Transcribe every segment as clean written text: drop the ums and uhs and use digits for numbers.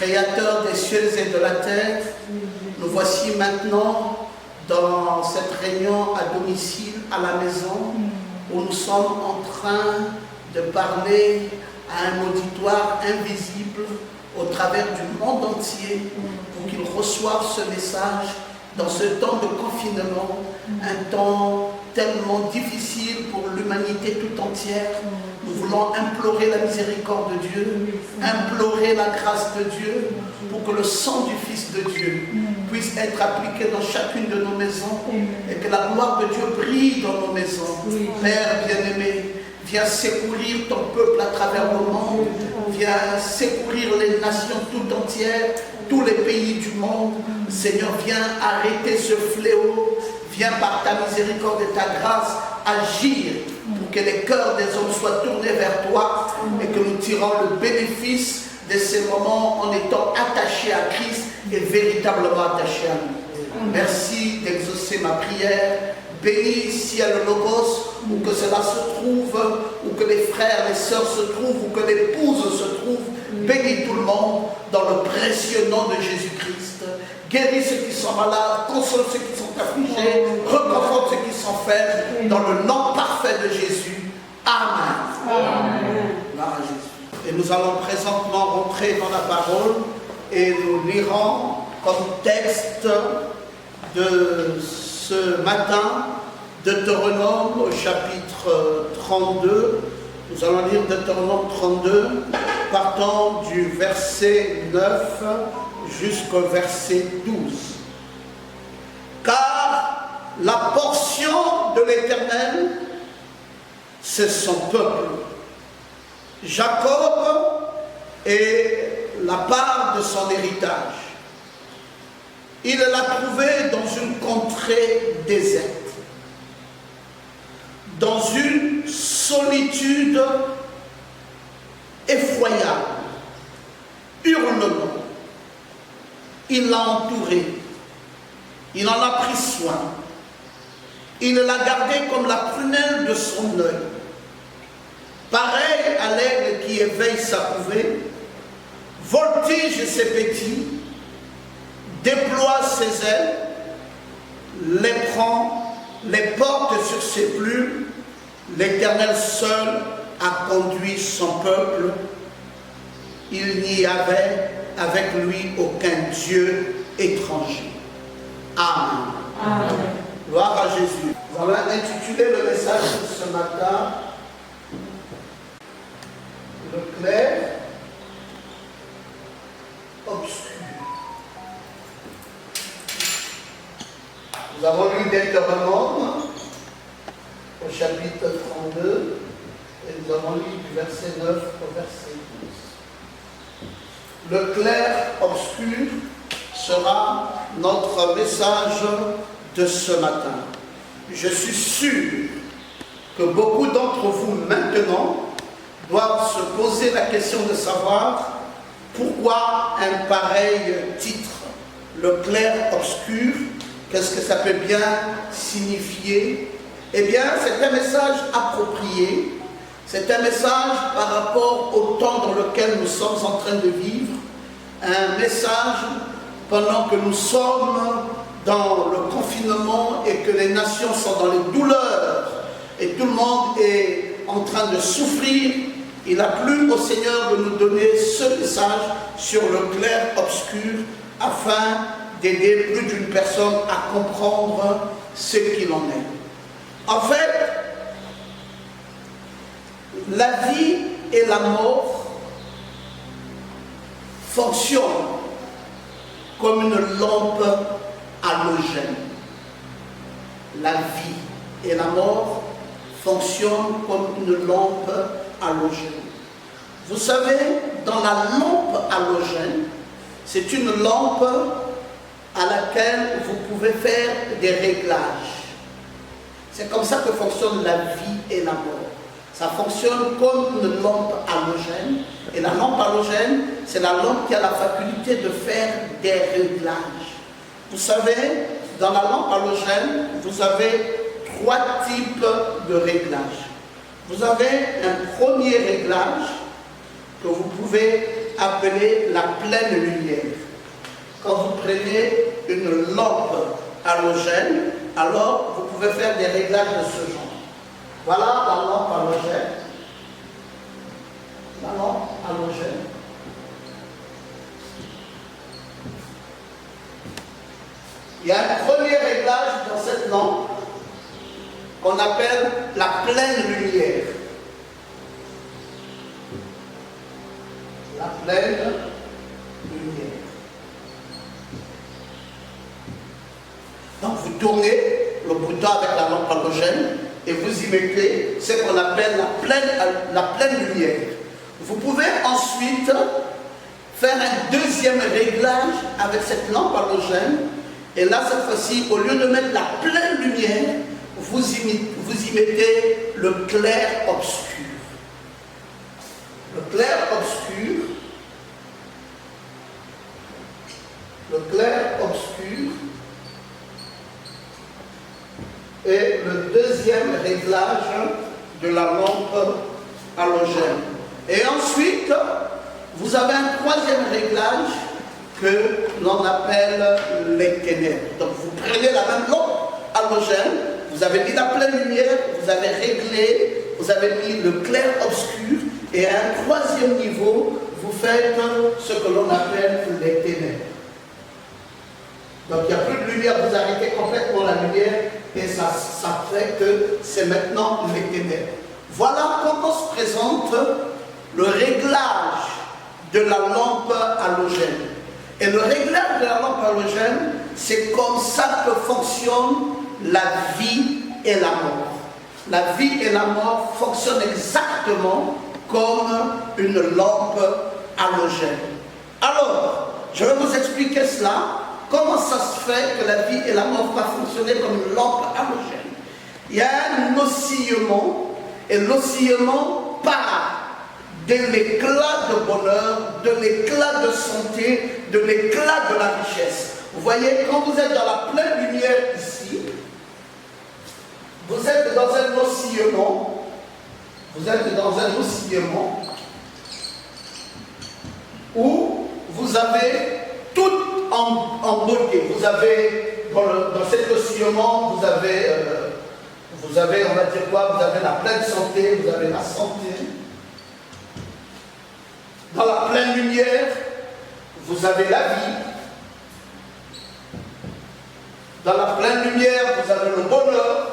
Créateur des cieux et de la terre, nous voici maintenant dans cette réunion à domicile, à la maison, où nous sommes en train de parler à un auditoire invisible au travers du monde entier pour qu'ils reçoivent ce message dans ce temps de confinement, un temps tellement difficile pour l'humanité tout entière. Nous voulons implorer la miséricorde de Dieu, implorer la grâce de Dieu pour que le sang du Fils de Dieu puisse être appliqué dans chacune de nos maisons et que la gloire de Dieu brille dans nos maisons. Père bien-aimé, viens secourir ton peuple à travers le monde, viens secourir les nations tout entières, tous les pays du monde. Seigneur, viens arrêter ce fléau, viens par ta miséricorde et ta grâce agir pour que les cœurs des hommes soient tournés vers toi et que nous tirons le bénéfice de ces moments en étant attachés à Christ et véritablement attachés à nous. Merci d'exaucer ma prière. Bénis ciel Logos, où que cela se trouve, où que les frères, les sœurs se trouvent, où que l'épouse se trouve. Bénis tout le monde dans le précieux nom de Jésus-Christ. Guéris ceux qui sont malades, console ceux qui sont affligés, reconforte ceux qui sont faibles, dans le nom parfait de Jésus. Amen. Amen. Gloire à Jésus. Et nous allons présentement rentrer dans la parole et nous lirons comme texte de ce matin Deutéronome au chapitre 32. Nous allons lire Deutéronome 32, partant du verset 9 jusqu'au verset 12. Car la portion de l'Éternel, c'est son peuple. Jacob est la part de son héritage. Il l'a trouvé dans une contrée déserte, dans une solitude effroyable, hurlement. Il l'a entouré, il en a pris soin, il l'a gardé comme la prunelle de son œil. Pareil à l'aigle qui éveille sa couvée, voltige ses petits, déploie ses ailes, les prend, les porte sur ses plumes. L'Éternel seul a conduit son peuple. Il n'y avait avec lui aucun Dieu étranger. Amen. Amen. Gloire à Jésus. Nous allons intituler le message de ce matin le clair obscur. Nous avons lu Deutéronome au chapitre 32 et nous avons lu du verset 9 au verset 12. Le clair obscur sera notre message de ce matin. Je suis sûr que beaucoup d'entre vous maintenant doivent se poser la question de savoir pourquoi un pareil titre, le clair obscur. Qu'est-ce que ça peut bien signifier? Eh bien, c'est un message approprié, c'est un message par rapport au temps dans lequel nous sommes en train de vivre, un message pendant que nous sommes dans le confinement et que les nations sont dans les douleurs et tout le monde est en train de souffrir. Il a plu au Seigneur de nous donner ce message sur le clair obscur afin d'aider plus d'une personne à comprendre ce qu'il en est. En fait, la vie et la mort fonctionnent comme une lampe halogène. La vie et la mort fonctionnent comme une lampe halogène. Vous savez, dans la lampe halogène, c'est une lampe à laquelle vous pouvez faire des réglages. C'est comme ça que fonctionne la vie et la mort. Ça fonctionne comme une lampe halogène. Et la lampe halogène, c'est la lampe qui a la faculté de faire des réglages. Vous savez, dans la lampe halogène, vous avez 3 types de réglages. Vous avez un premier réglage que vous pouvez appelée la pleine lumière. Quand vous prenez une lampe halogène, alors vous pouvez faire des réglages de ce genre. Voilà la lampe halogène. La lampe halogène. Il y a un premier réglage dans cette lampe qu'on appelle la pleine lumière. La pleine lumière. Donc vous tournez le bouton avec la lampe halogène et vous y mettez ce qu'on appelle la pleine lumière. Vous pouvez ensuite faire un deuxième réglage avec cette lampe halogène. Et là, cette fois-ci, au lieu de mettre la pleine lumière, vous y mettez le clair obscur. Le clair obscur. Le clair obscur est le deuxième réglage de la lampe halogène. Et ensuite, vous avez un troisième réglage que l'on appelle les ténèbres. Donc vous prenez la même lampe halogène, vous avez mis la pleine lumière, vous avez réglé, vous avez mis le clair obscur, et à un troisième niveau, vous faites ce que l'on appelle les ténèbres. Donc il n'y a plus de lumière, vous arrêtez complètement la lumière, et ça fait que c'est maintenant les ténèbres. Voilà comment se présente le réglage de la lampe halogène. Et le réglage de la lampe halogène, c'est comme ça que fonctionne la vie et la mort. La vie et la mort fonctionnent exactement comme une lampe halogène. Alors, je vais vous expliquer cela. Comment ça se fait que la vie et la mort vont fonctionner comme une lampe halogène? Il y a un oscillement, et l'oscillement part de l'éclat de bonheur, de l'éclat de santé, de l'éclat de la richesse. Vous voyez, quand vous êtes dans la pleine lumière ici, vous êtes dans un oscillement, où vous avez tout en beauté. Vous avez, dans cet oscillement, vous avez, on va dire quoi, vous avez la pleine santé, vous avez la santé. Dans la pleine lumière, vous avez la vie. Dans la pleine lumière, vous avez le bonheur.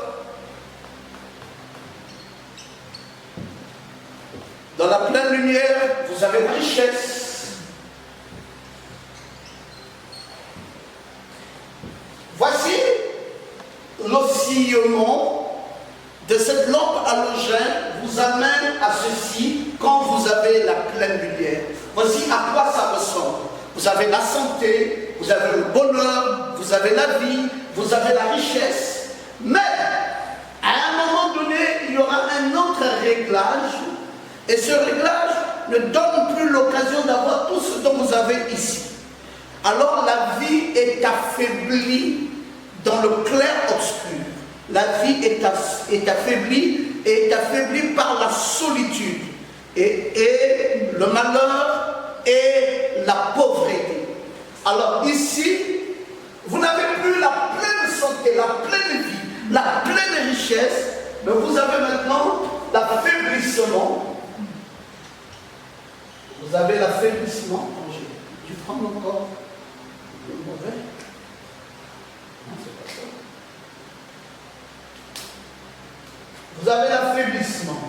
Dans la pleine lumière, vous avez la richesse. Voici l'oscillement de cette lampe halogène vous amène à ceci quand vous avez la pleine lumière. Voici à quoi ça ressemble. Vous avez la santé, vous avez le bonheur, vous avez la vie, vous avez la richesse. Mais, à un moment donné, il y aura un autre réglage. Et ce réglage ne donne plus l'occasion d'avoir tout ce dont vous avez ici. Alors la vie est affaiblie dans le clair obscur. La vie est affaiblie et est affaiblie par la solitude. Et le malheur et la pauvreté. Alors ici, vous n'avez plus la pleine santé, la pleine vie, la pleine richesse, mais vous avez maintenant l'affaiblissement. Vous avez l'affaiblissement. Tu prends encore le mauvais? Non, c'est pas ça. Vous avez l'affaiblissement.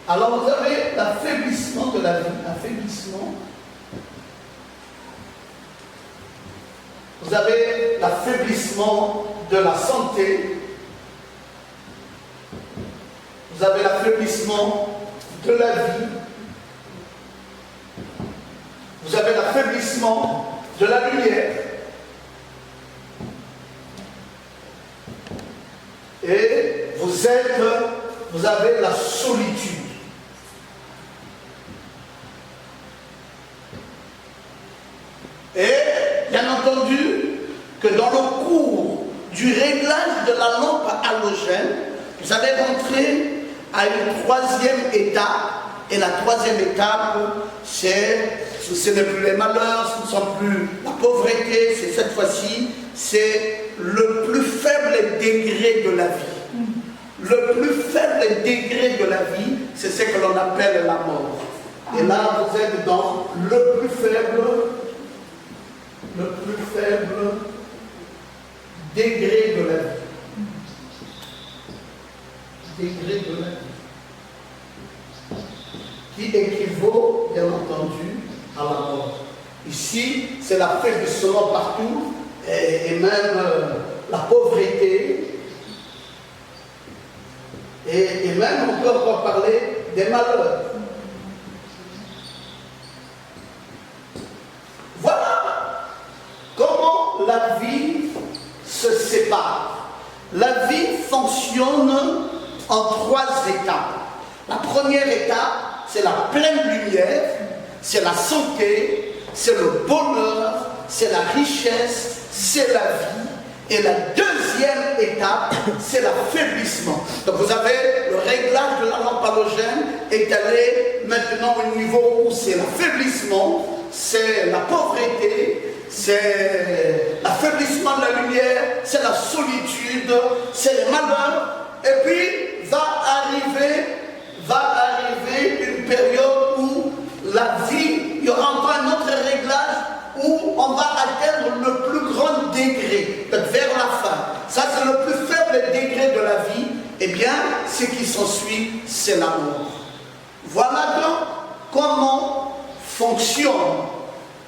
Alors vous avez l'affaiblissement de la vie, l'affaiblissement. Vous avez l'affaiblissement de la santé. Vous avez l'affaiblissement de la vie. Vous avez l'affaiblissement de la lumière. Et vous avez la solitude. Et bien entendu que dans le cours du réglage de la lampe halogène, vous allez rentrer à une troisième étape Et la troisième étape, ce n'est plus les malheurs, ce ne sont plus la pauvreté, c'est cette fois-ci, c'est le plus faible degré de la vie. Le plus faible degré de la vie, c'est ce que l'on appelle la mort. Et là, vous êtes dans le plus faible degré de la vie. Degré de la vie. Qui équivaut, bien entendu, à la mort. Ici, c'est la faiblissement partout, et même la pauvreté, et même on peut encore parler des malheurs. Voilà comment la vie se sépare. La vie fonctionne en 3 étapes. La première étape, c'est la pleine lumière, c'est la santé, c'est le bonheur, c'est la richesse, c'est la vie. Et la deuxième étape, c'est l'affaiblissement. Donc vous avez le réglage de la lampe halogène est allé maintenant au niveau où c'est l'affaiblissement, c'est la pauvreté, c'est l'affaiblissement de la lumière, c'est la solitude, c'est les malheurs. Et puis va arriver une période où la vie, il y aura encore un autre réglage où on va atteindre le plus grand degré, vers la fin. Ça, c'est le plus faible degré de la vie. Eh bien, ce qui s'ensuit, c'est la mort. Voilà donc comment fonctionne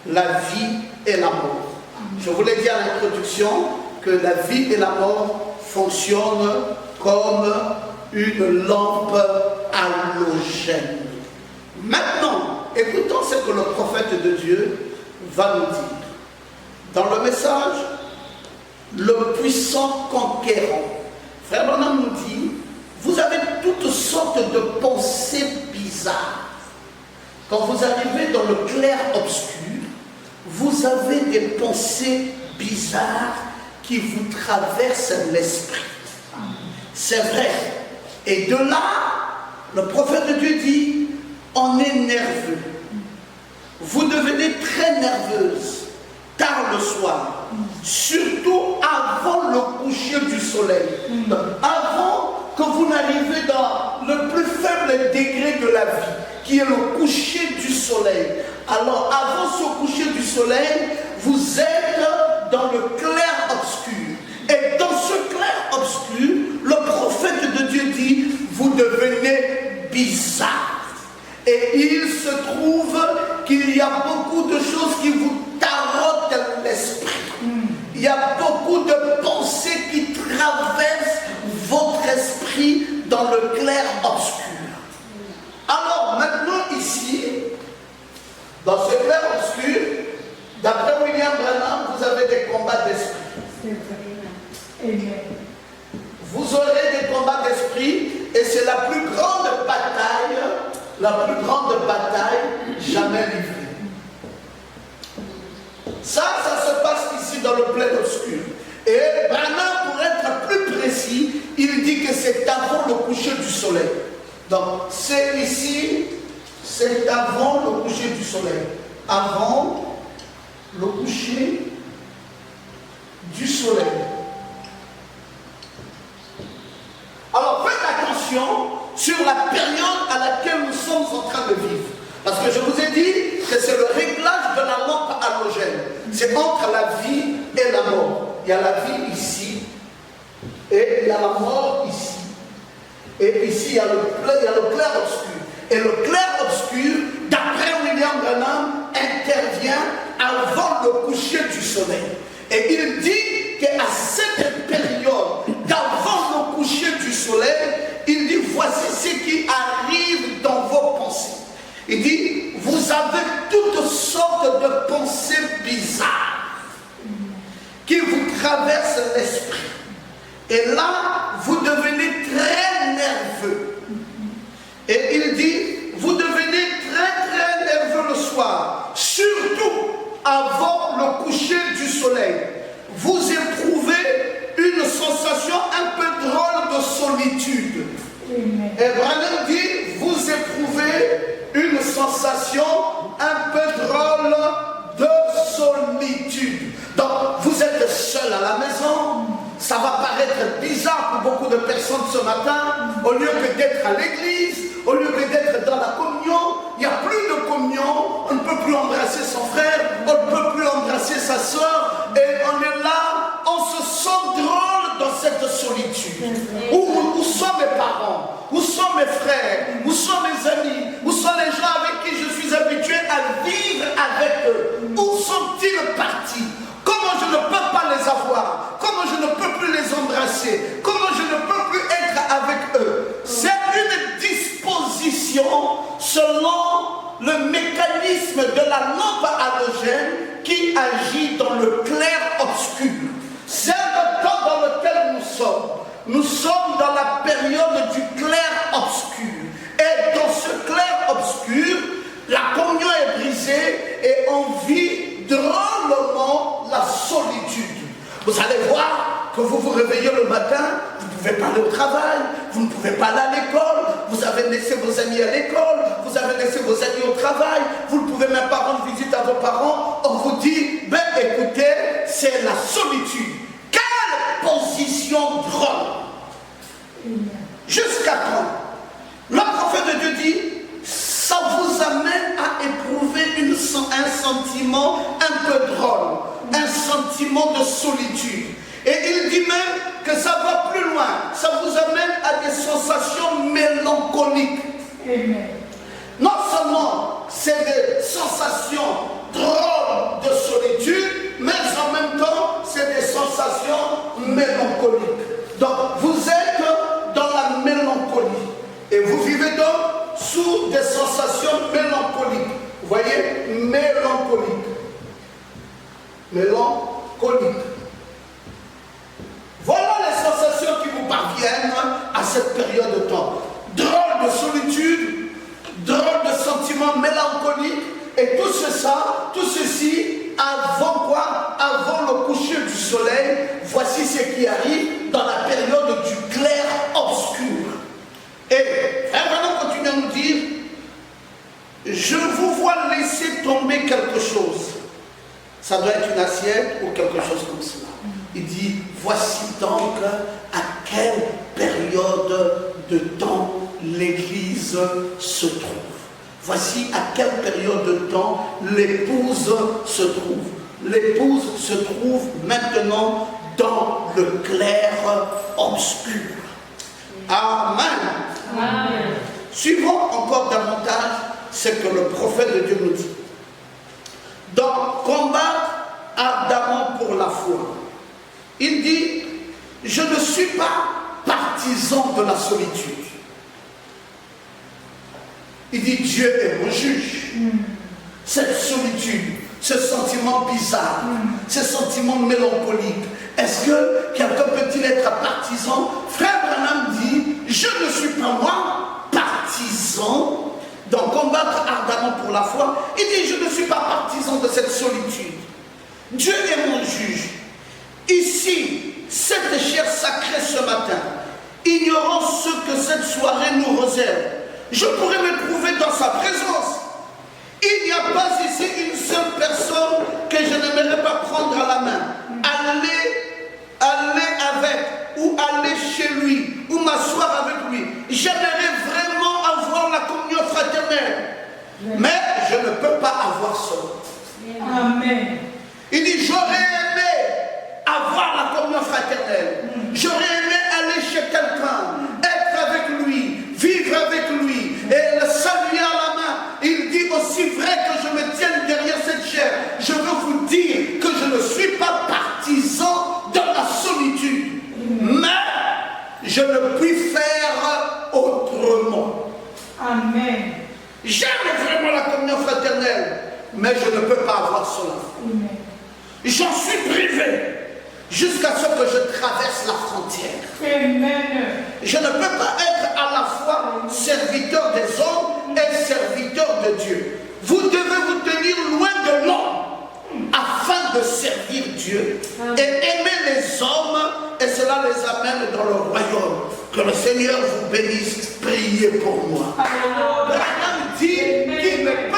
la vie et la mort. Je vous l'ai dit à l'introduction que la vie et la mort fonctionnent comme une lampe halogène. Maintenant, écoutons ce que le prophète de Dieu va nous dire. Dans le message, le puissant conquérant. Frère Branham nous dit, vous avez toutes sortes de pensées bizarres. Quand vous arrivez dans le clair-obscur, vous avez des pensées bizarres qui vous traversent l'esprit. C'est vrai. Et de là, le prophète de Dieu dit, on est nerveux. Vous devenez très nerveuse tard le soir, surtout avant le coucher du soleil. Donc, avant que vous n'arrivez dans le plus faible degré de la vie, qui est le coucher du soleil. Alors, avant ce coucher du soleil, vous êtes dans le clair-obscur. Et dans ce clair-obscur, le prophète de Dieu dit, vous devenez bizarre. Et il se trouve qu'il y a beaucoup de choses qui vous tarautent l'esprit. Il y a beaucoup de pensées qui traversent votre esprit dans le clair-obscur. Alors maintenant ici, dans ce clair-obscur, d'après William Branham, vous avez des combats d'esprit. Vous aurez des combats d'esprit et c'est la plus grande bataille jamais livrée. Ça se passe ici dans le plein obscur. Et Branham, pour être plus précis, il dit que c'est avant le coucher du soleil. Donc c'est ici, c'est avant le coucher du soleil. Avant le coucher du soleil. Alors faites attention sur la période à laquelle nous sommes en train de vivre. Parce que je vous ai dit que c'est le réglage de la lampe halogène. C'est entre la vie et la mort. Il y a la vie ici et il y a la mort ici. Et ici il y a le clair-obscur. Et le clair-obscur, d'après William Branham, intervient avant le coucher du soleil. Et il dit qu'à cette période, d'avant le coucher du soleil, il dit, voici ce qui arrive dans vos pensées. Il dit, vous avez toutes sortes de pensées bizarres qui vous traversent l'esprit. Et là, vous devenez très nerveux. Et il dit, vous devenez très nerveux le soir, surtout avant le coucher du soleil. Vous éprouvez une sensation un peu drôle de solitude. Et Branham dit, vous éprouvez va paraître bizarre pour beaucoup de personnes ce matin. Au lieu que d'être à l'église, au lieu que d'être dans la communion, il n'y a plus de communion. On ne peut plus embrasser son frère, on ne peut plus embrasser sa soeur. Et on est là, on se sent drôle dans cette solitude. Où sont mes parents? Où sont mes frères? Où sont mes amis? Où sont les gens avec qui je suis habitué à vivre avec eux? Où sont-ils partis? Comment je ne peux pas les avoir? Comment je ne peux plus les embrasser? Comment je ne peux plus être avec eux? C'est une disposition selon le mécanisme de la lampe halogène qui agit dans le clair-obscur. C'est le temps dans lequel nous sommes. Nous sommes dans la période du clair-obscur. Et dans ce clair-obscur, la communion est brisée et on vit drôlement la solitude. Vous allez voir que vous vous réveillez le matin, vous ne pouvez pas aller au travail, vous ne pouvez pas aller à l'école, vous avez laissé vos amis à l'école, vous avez laissé vos amis au travail, vous ne pouvez même pas rendre visite à vos parents, on vous dit, ben écoutez, c'est la solitude. Quelle position drôle! Jusqu'à quand? Le prophète de Dieu dit, ça vous amène à éprouver un sentiment un peu drôle, un sentiment de solitude. Et il dit même que ça va plus loin, ça vous amène à des sensations mélancoliques. Amen. Non seulement c'est des sensations drôles de solitude, mais en même temps c'est des sensations mélancoliques. Donc vous êtes dans la mélancolie et vous vivez donc sous des sensations mélancoliques. Vous voyez, mélancolique. Mélancolique. Voilà les sensations qui vous parviennent à cette période de temps. Drôle de solitude, drôle de sentiments mélancoliques, et tout ceci, avant quoi? Avant le coucher du soleil. Voici ce qui arrive dans la période du clair-obscur. Et vraiment continue à nous dire, je vous vois laisser tomber quelque chose. Ça doit être une assiette ou quelque chose comme cela. Il dit, voici donc à quelle période de temps l'Église se trouve. Voici à quelle période de temps l'épouse se trouve. L'épouse se trouve maintenant dans le clair obscur. Amen. Amen. Suivons encore davantage ce que le prophète de Dieu nous dit. Donc, combattre ardemment pour la foi. Il dit, je ne suis pas partisan de la solitude. Il dit, Dieu est mon juge. Cette solitude, ce sentiment bizarre, ce sentiment mélancolique, est-ce que quelqu'un peut-il être partisan? Frère Branham dit, je ne suis pas moi partisan d'en combattre ardemment pour la foi. Il dit, je ne suis pas partisan de cette solitude. Dieu est mon juge. Ici, cette chair sacrée ce matin, ignorant ce que cette soirée nous réserve, je pourrais me trouver dans sa présence. Il n'y a pas ici une seule personne que je n'aimerais pas prendre à la main, aller avec, ou aller chez lui, ou m'asseoir avec lui. J'aimerais vraiment avoir la communion fraternelle, mais je ne peux pas avoir cela. Amen. Il dit, j'aurais aimé avoir la communion fraternelle. J'aurais aimé aller chez quelqu'un, être avec lui, vivre avec lui, et le saluer à la main. Il dit, aussi vrai que je me tienne derrière cette chair, je veux vous dire que je ne suis pas partisan de la solitude. Mais je ne puis faire autrement. Amen. J'aime vraiment la communion fraternelle, mais je ne peux pas avoir cela. Amen. J'en suis privé jusqu'à ce que je traverse la frontière. Amen. Je ne peux pas être à la fois serviteur des hommes et serviteur de Dieu. Vous devez vous tenir loin de l'homme afin de servir Dieu. Amen. Et aimer les hommes, et cela les amène dans le royaume. Que le Seigneur vous bénisse. Priez pour moi. Branham dit qu'il ne peut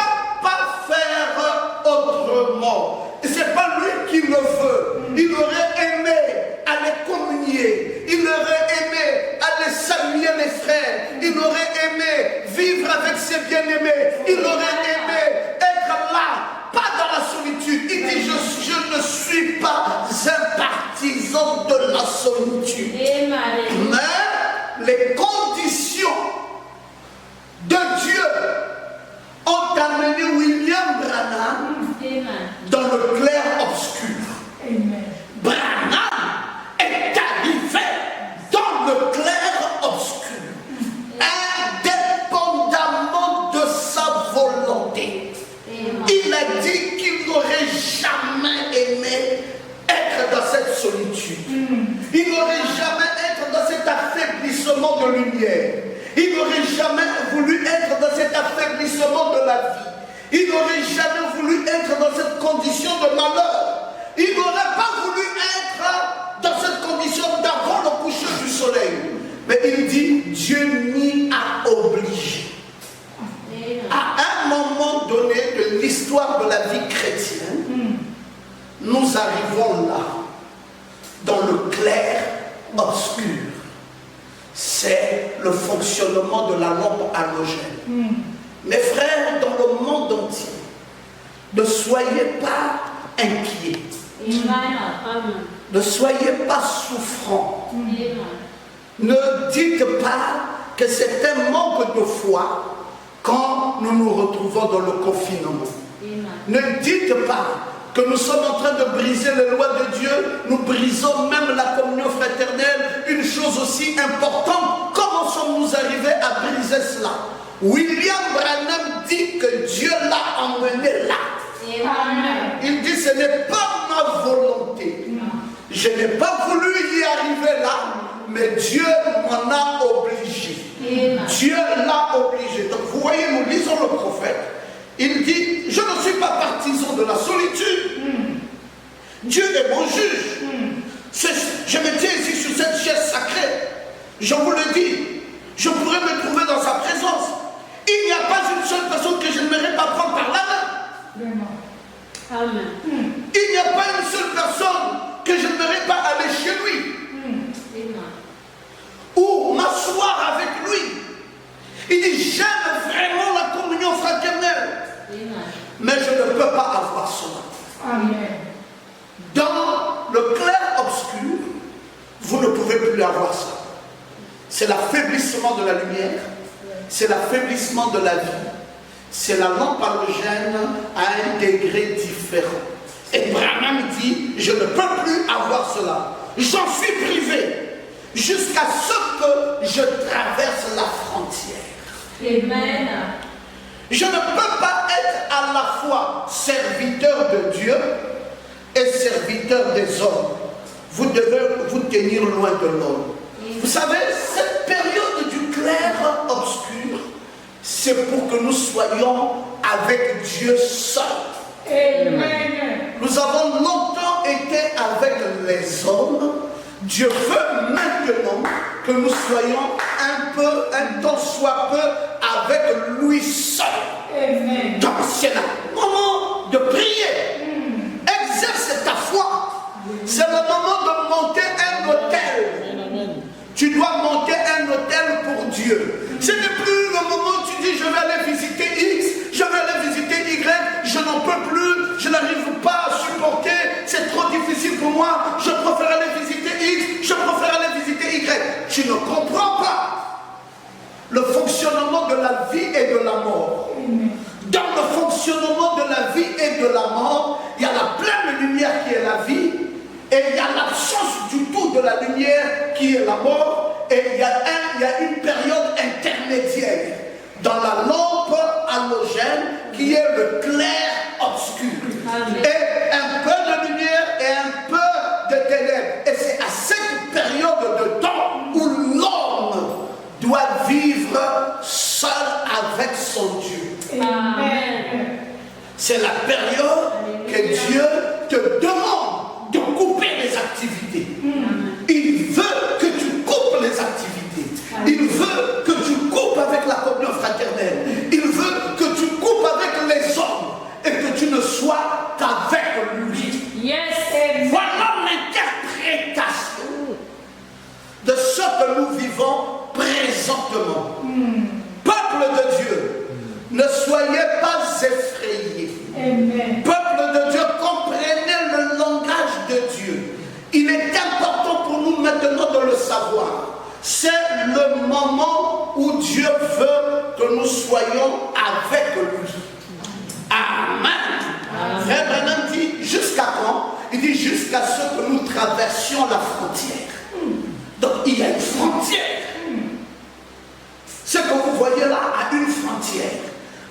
pas faire autrement. Et ce n'est pas lui qui le veut. Il aurait aimé aller communier affaiblissement de lumière. Il n'aurait jamais voulu être dans cet affaiblissement de la vie. Il n'aurait jamais voulu être dans cette condition de malheur. Il n'aurait pas voulu être dans cette condition d'avant le coucher du soleil. Mais il dit, Dieu m'y a obligé. À un moment donné de l'histoire de la vie chrétienne, nous arrivons là, dans le clair obscur. C'est le fonctionnement de la lampe halogène. Mes frères, dans le monde entier, ne soyez pas inquiets. Ne soyez pas souffrants. Ne dites pas que c'est un manque de foi quand nous nous retrouvons dans le confinement. Ne dites pas que nous sommes en train de briser les lois de Dieu. Nous brisons même la communion fraternelle. Une chose aussi importante, comment sommes-nous arrivés à briser cela? William Branham dit que Dieu l'a emmené là. Amen. Il dit, ce n'est pas ma volonté. Je n'ai pas voulu y arriver là, mais Dieu m'en a obligé. Dieu l'a obligé. Donc vous voyez, nous lisons le prophète. Il dit, je ne suis pas partisan de la solitude. Dieu est mon juge. Je me tiens ici sur cette chaise sacrée. Je vous le dis, je pourrais me trouver dans sa présence. Il n'y a pas une seule personne que je n'aimerais pas prendre par la main. Amen. Il n'y a pas une seule personne que je n'aimerais pas aller chez lui. Ou m'asseoir avec lui. Il dit, j'aime vraiment la communion fraternelle. Mais je ne peux pas avoir cela. Amen. Dans le clair obscur, vous ne pouvez plus avoir ça. C'est l'affaiblissement de la lumière, c'est l'affaiblissement de la vie, c'est la lampe halogène à un degré différent. Et Branham dit, je ne peux plus avoir cela. J'en suis privé jusqu'à ce que je traverse la frontière. Amen. Je ne peux pas être à la fois serviteur de Dieu et serviteur des hommes. Vous devez vous tenir loin de l'homme. Vous savez, cette période du clair obscur, c'est pour que nous soyons avec Dieu seul. Amen. Nous avons longtemps été avec les hommes. Dieu veut maintenant que nous soyons un tant soit peu avec lui seul. Amen. Donc c'est le moment de prier. Exerce ta foi. C'est le moment de monter un hôtel. Tu dois monter un hôtel pour Dieu. Ce n'est plus le moment où tu dis je vais aller visiter X, je vais aller visiter Y, je n'en peux plus, je n'arrive pas à supporter, c'est trop difficile pour moi, je préfère aller visiter X, je préfère aller visiter Y. Tu ne comprends pas le fonctionnement de la vie et de la mort. Dans le fonctionnement de la vie et de la mort, il y a la pleine lumière qui est la vie, et il y a l'absence du tout de la lumière qui est la mort, et il y a une période intermédiaire dans la lampe halogène qui est le clair obscur. Amen. Et un peu de lumière et un peu de ténèbres. Et c'est à cette période de temps où l'homme doit vivre seul avec son Dieu. Amen. C'est la période que Dieu te demande de couper les activités. Il veut que tu coupes les activités. Il veut que tu coupes avec la communion fraternelle. Il veut que tu coupes avec les hommes et que tu ne sois qu'avec lui. Yes. Voilà l'interprétation de ce que nous vivons présentement. Peuple de Dieu, ne soyez pas effrayés. Amen. Peuple de Dieu, comprenez le langage de Dieu. Il est important pour nous maintenant de le savoir. C'est le moment où Dieu veut que nous soyons avec lui. Amen. Frère Branham dit, jusqu'à quand? Il dit, jusqu'à ce que nous traversions la frontière. Donc il y a une frontière. Ce que vous voyez là a une frontière.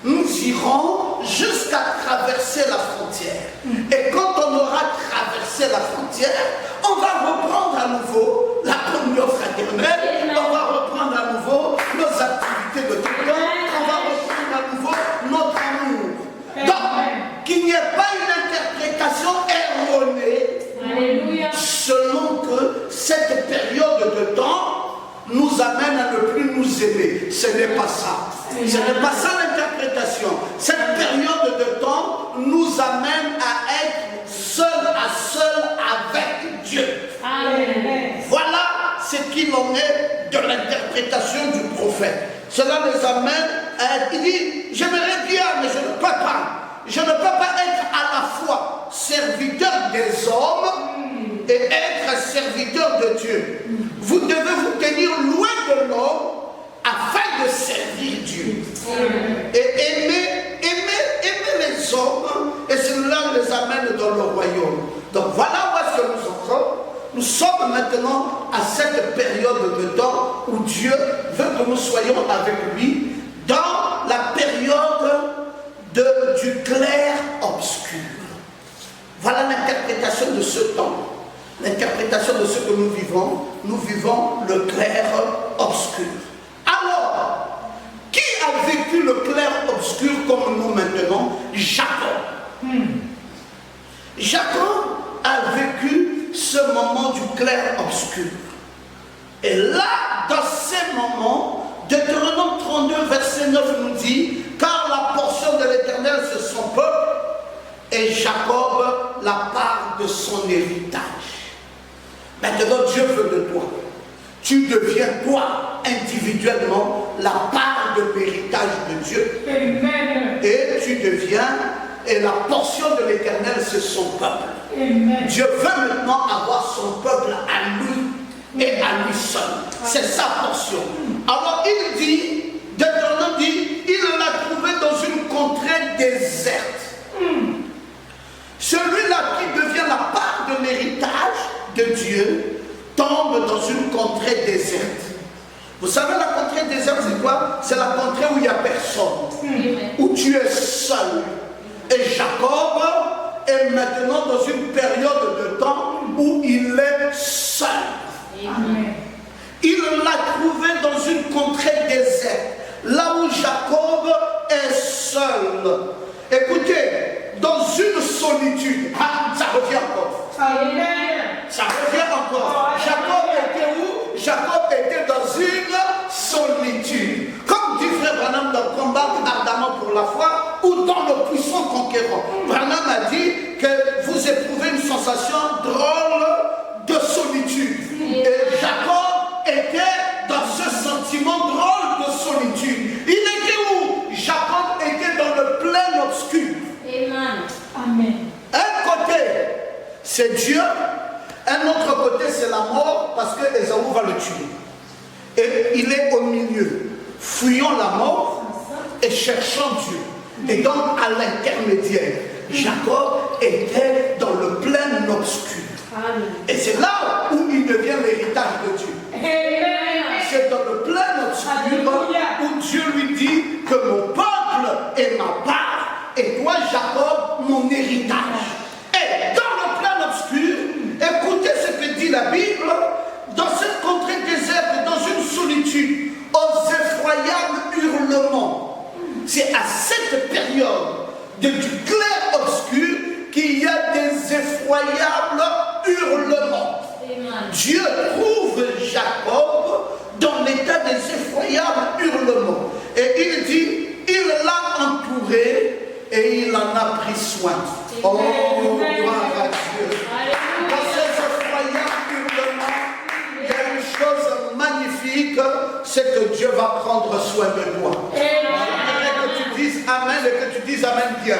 Nous irons jusqu'à traverser la frontière. Et quand on aura traversé la frontière, on va reprendre à nouveau la communion fraternelle, on va reprendre nous amène à ne plus nous aimer. Ce n'est pas ça. Ce n'est pas ça l'interprétation. Cette période de temps nous amène à être seul à seul avec Dieu. Amen. Voilà ce qu'il en est de l'interprétation du prophète. Cela les amène à être, il dit, j'aimerais bien, mais je ne peux pas. Je ne peux pas être à la fois serviteur des hommes et être serviteur de Dieu. Vous devez vous tenir loin de l'homme afin de servir Dieu. Et aimer les hommes, et cela les amène dans le royaume. Donc voilà où est-ce que nous en sommes. Nous sommes maintenant à cette période de temps où Dieu veut que nous soyons avec lui dans la période du clair-obscur. Voilà l'interprétation de ce temps. L'interprétation de ce que nous vivons le clair-obscur. Alors, qui a vécu le clair-obscur comme nous maintenant? Jacob. Jacob a vécu ce moment du clair-obscur. Et là, dans ces moments, Deutéronome 32, verset 9 nous dit, car la portion de l'Éternel, c'est son peuple, et Jacob la part de son héritage. Maintenant, Dieu veut de toi. Tu deviens, toi, individuellement, la part de l'héritage de Dieu. Amen. Et tu deviens, et la portion de l'Éternel, c'est son peuple. Amen. Dieu veut maintenant avoir son peuple à lui et à lui seul. C'est sa portion. Alors il dit, Deutéronome dit, il l'a trouvé dans une contrée déserte. Celui-là qui devient la part de l'héritage de Dieu tombe dans une contrée déserte. Vous savez, la contrée déserte, c'est quoi? C'est la contrée où il n'y a personne, où tu es seul. Et Jacob est maintenant dans une période de temps où il est seul. Amen. Il l'a trouvé dans une contrée déserte, là où Jacob est seul. Écoutez, dans une solitude. Ça revient encore. Amen. Ça revient encore. Jacob était où? Jacob était dans une solitude. Comme dit Frère Branham dans le combat ardemment pour la foi ou dans le puissant conquérant. Branham a dit que vous éprouvez une sensation drôle de solitude. Et Jacob était dans ce sentiment drôle de solitude. Il était où? Jacob était dans le plein obscur. Amen. Un côté, c'est Dieu. Un autre côté, c'est la mort, parce que Ésaü va le tuer. Et il est au milieu, fuyant la mort et cherchant Dieu. Et donc, à l'intermédiaire, Jacob était dans le plein obscur. Et c'est là où il devient l'héritage de Dieu. C'est dans le plein obscur où Dieu lui dit que mon peuple est ma part et toi, Jacob, mon héritage. Et dans le plein obscur, écoutez ce que dit la Bible, dans cette contrée déserte, dans une solitude, aux effroyables hurlements. C'est à cette période du clair obscur qu'il y a des effroyables hurlements. Dieu trouve Jacob dans l'état des effroyables hurlements. Et il dit, il l'a entouré et il en a pris soin. Oh, gloire à Dieu. Dans ces effroyables hurlements, il y a une chose magnifique, c'est que Dieu va prendre soin de toi. J'aimerais que tu dises Amen et que tu dises Amen bien.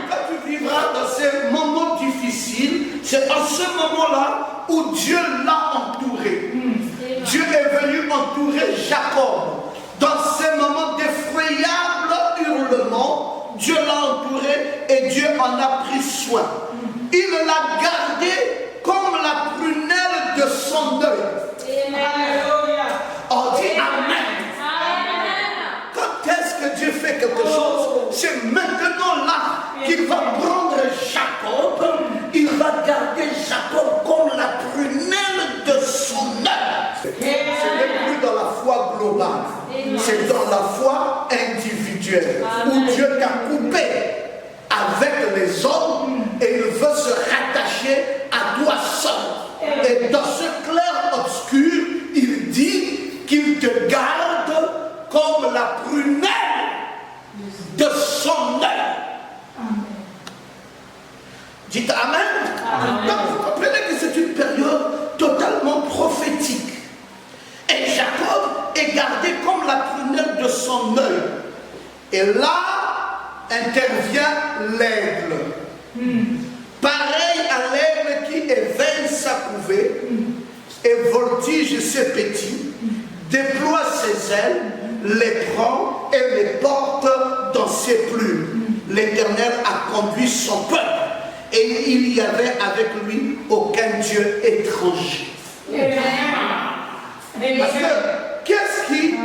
Quand tu vivras dans ces moments difficiles, c'est en ce moment-là où Dieu l'a entouré. Dieu est venu entourer Jacob. Dans ces moments d'effroyables hurlements, Dieu l'a entouré et Dieu en a pris soin. Il l'a gardé comme la prunelle de son œil. On dit Amen. Quand est-ce que Dieu fait quelque chose? C'est maintenant là qu'il va prendre Jacob. Il va garder Jacob comme la prunelle de son œil. Ce n'est plus dans la foi globale. C'est dans la foi individuelle. Où Dieu t'a coupé avec les hommes et il veut se rattacher à toi seul. Et dans ce clair obscur, il dit son œil. Et là intervient l'aigle. Pareil à l'aigle qui éveille sa couvée et voltige ses petits, déploie ses ailes, les prend et les porte dans ses plumes. L'Éternel a conduit son peuple et il n'y avait avec lui aucun Dieu étranger. Parce que qu'est-ce qui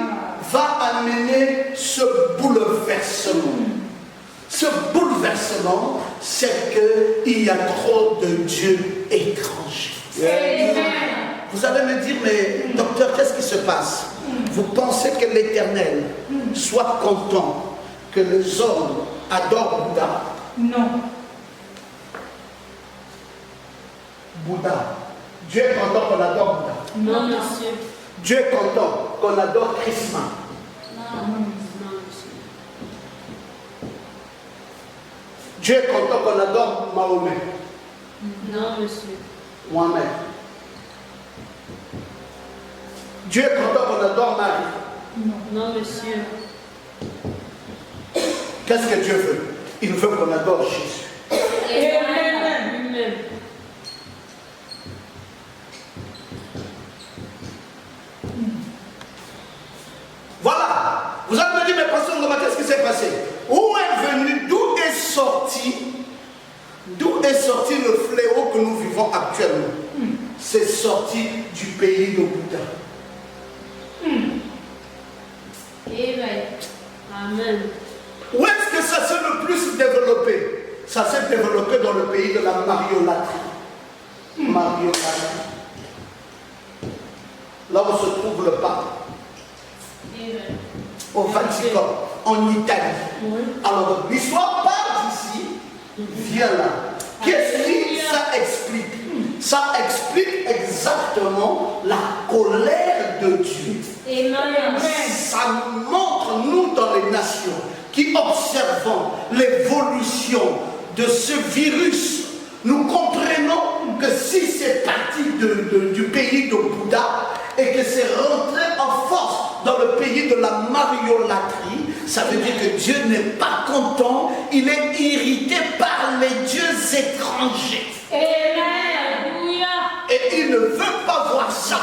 va amener ce bouleversement? Ce bouleversement, c'est qu'il y a trop de dieux étrangers. Vous allez me dire, mais docteur, qu'est-ce qui se passe? Vous pensez que l'Éternel soit content que les hommes adorent Bouddha? Non. Bouddha. Dieu est content qu'on adore Bouddha. Non, monsieur. Dieu est content qu'on adore Krishna. Non, monsieur. Dieu est content qu'on adore Mahomet. Non, monsieur. Mohamed. Dieu est content qu'on adore Marie. Non, monsieur. Qu'est-ce que Dieu veut? Il veut qu'on adore Jésus. Amen. Lui-même. Voilà. Vous avez dit, mais pasteur Ngoma, qu'est-ce qui s'est passé? Où est venu, d'où est sorti le fléau que nous vivons actuellement? C'est sorti du pays de Bouddha. Amen. Où est-ce que ça s'est le plus développé? Ça s'est développé dans le pays de la mariolâtrie. Mariolâtrie. Là où se trouve le pape. Au Vatican, en Italie. Alors, l'histoire part d'ici, vient là. Qu'est-ce qui ça explique? Ça explique exactement la colère de Dieu. Amen. Ça nous montre, nous, dans les nations, qui observons l'évolution de ce virus, nous comprenons que si c'est parti du pays de Bouddha et que c'est rentré en force dans le pays de la mariolâtrie, ça veut dire que Dieu n'est pas content, il est irrité par les dieux étrangers. Alléluia. Et il ne veut pas voir ça.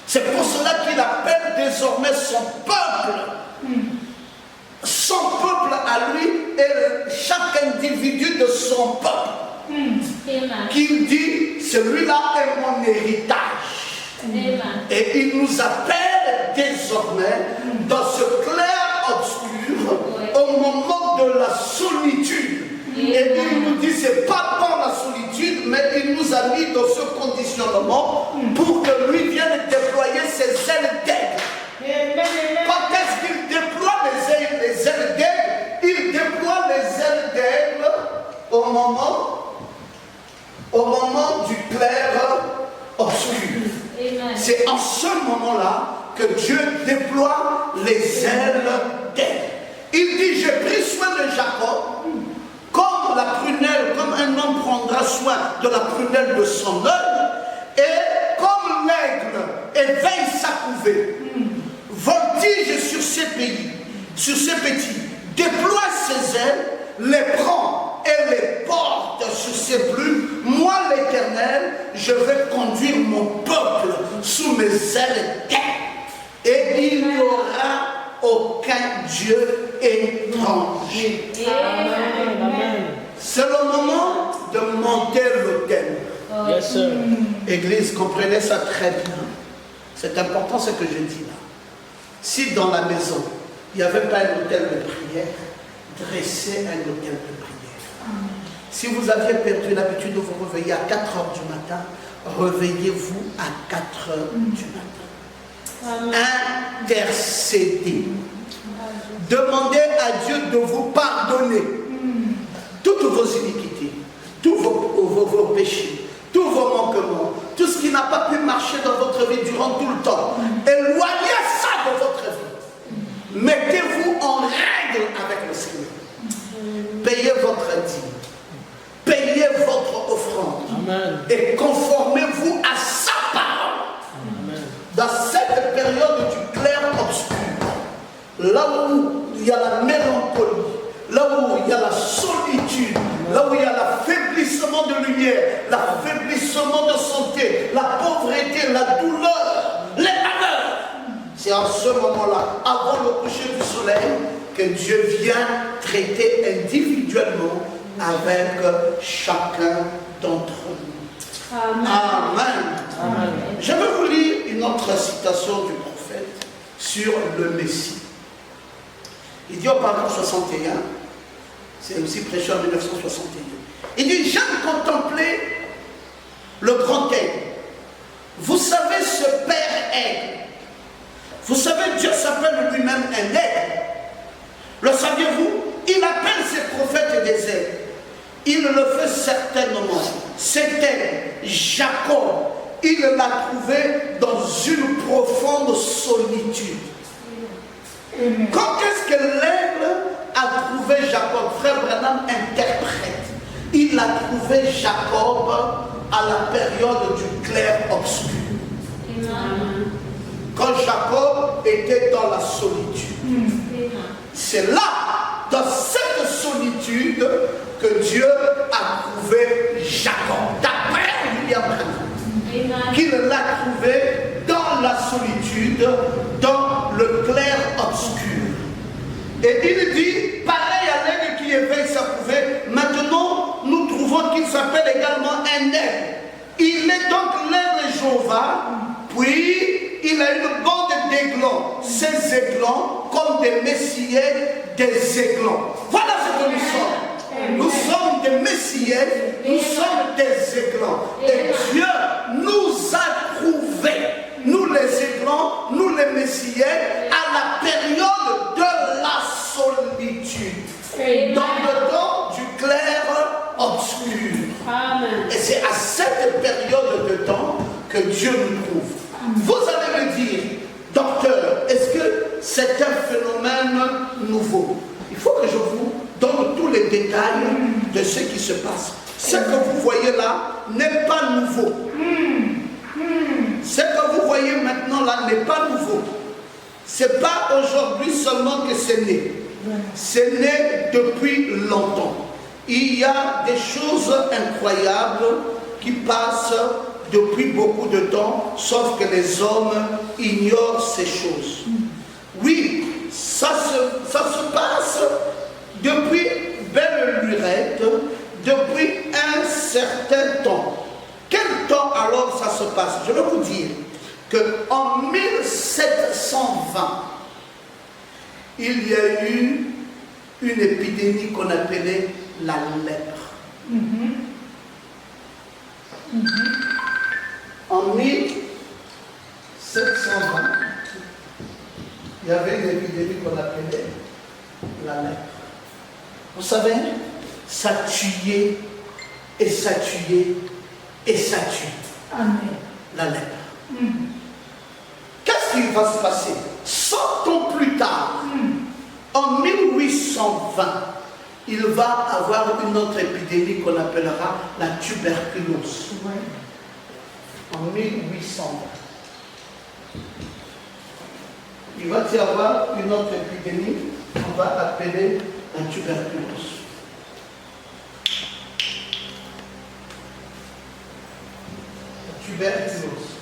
C'est pour cela qu'il appelle désormais son peuple. Son peuple à lui et chaque individu de son peuple. Qu'il dit, celui-là est mon héritage. Et il nous appelle désormais dans ce clair obscur au moment de la solitude. Et il nous dit, c'est pas bon la solitude, mais il nous a mis dans ce conditionnement pour que lui vienne déployer ses ailes d'aigle. Quand est-ce qu'il déploie les ailes d'aigle? Il déploie les ailes d'aigle au moment du clair obscur. C'est en ce moment-là que Dieu déploie les ailes d'aigle. Il dit, j'ai pris soin de Jacob, comme la prunelle, comme un homme prendra soin de la prunelle de son œil, et comme l'aigle éveille sa couvée, voltige sur ses petits, déploie ses ailes, les prend et les porte sur ses plumes. Moi, l'Éternel, je vais conduire mon peuple sous mes ailes d'aigle, et il n'y aura aucun Dieu étranger. C'est le moment de monter l'autel. Yes, sir. Église, comprenez ça très bien. C'est important ce que je dis là. Si dans la maison, il n'y avait pas un autel de prière, dressez un autel de prière. Si vous aviez perdu l'habitude de vous réveiller à 4 heures du matin, réveillez-vous à 4 heures du matin. Intercédez. Demandez à Dieu de vous pardonner toutes vos iniquités, tous vos péchés, tous vos manquements, tout ce qui n'a pas pu marcher dans votre vie durant tout le temps. Éloignez ça de votre vie. Mettez-vous en règle avec le Seigneur. Payez votre dîme. Payez votre offrande. Amen. Et conformez-vous à sa parole. Amen. Dans cette période du clair obscur, là où il y a la mélancolie, là où il y a la solitude, là où il y a l'affaiblissement de lumière, l'affaiblissement de santé, la pauvreté, la douleur, les malheurs. C'est en ce moment-là, avant le coucher du soleil, que Dieu vient traiter individuellement avec chacun d'entre nous. Amen. Amen. Amen. Je vais vous lire une autre citation du prophète sur le Messie. Il dit au paragraphe 61, c'est aussi prêché en 1961. Il dit, j'aime contempler le grand aigle. Vous savez ce père aigle. Vous savez, Dieu s'appelle lui-même un aigle. Le saviez-vous? Il appelle ses prophètes des aigles. Il le fait certainement. C'était Jacob. Il l'a trouvé dans une profonde solitude. Quand est-ce que l'aigle a trouvé Jacob? Frère Branham interprète. Il a trouvé Jacob à la période du clair-obscur. Quand Jacob était dans la solitude. C'est là, dans cette solitude, que Dieu a trouvé Jacob. D'après William Branham, qu'il l'a trouvé dans la solitude, dans le clair-obscur. Et il dit, pareil à l'aigle qui éveille sa couvée, maintenant nous trouvons qu'il s'appelle également un aigle. Il est donc l'aigle Jéhovah, puis il a une bande d'aiglons. Ces aiglons, comme des messiers, des aiglons. Voilà ce que nous sommes. Nous sommes des messiers, nous sommes des aiglons. Et Dieu nous a trouvés, nous les aiglons, nous les messiers, à la période de la solitude. Dans le temps du clair-obscur. Amen. Et c'est à cette période de temps que Dieu nous trouve. Vous allez me dire, docteur, est-ce que c'est un phénomène nouveau? Il faut que je vous donne tous les détails de ce qui se passe. Ce que vous voyez là n'est pas nouveau. Ce que vous voyez maintenant là n'est pas nouveau. Ce n'est pas aujourd'hui seulement que c'est né. C'est né depuis longtemps. Il y a des choses incroyables qui passent depuis beaucoup de temps, sauf que les hommes ignorent ces choses. Oui, ça se passe depuis belle lurette, depuis un certain temps. Quel temps alors ça se passe? Je vais vous dire qu'en 1720, il y a eu une épidémie qu'on appelait la lèpre. En 1720, il y avait une épidémie qu'on appelait la lèpre. Vous savez, ça tuait et ça tuait et ça tue. Amen. La lèpre. Qu'est-ce qui va se passer? 100 ans plus tard, en 1820, il va avoir une autre épidémie qu'on appellera la tuberculose. En 1820. Il va y avoir une autre épidémie qu'on va appeler la tuberculose. La tuberculose.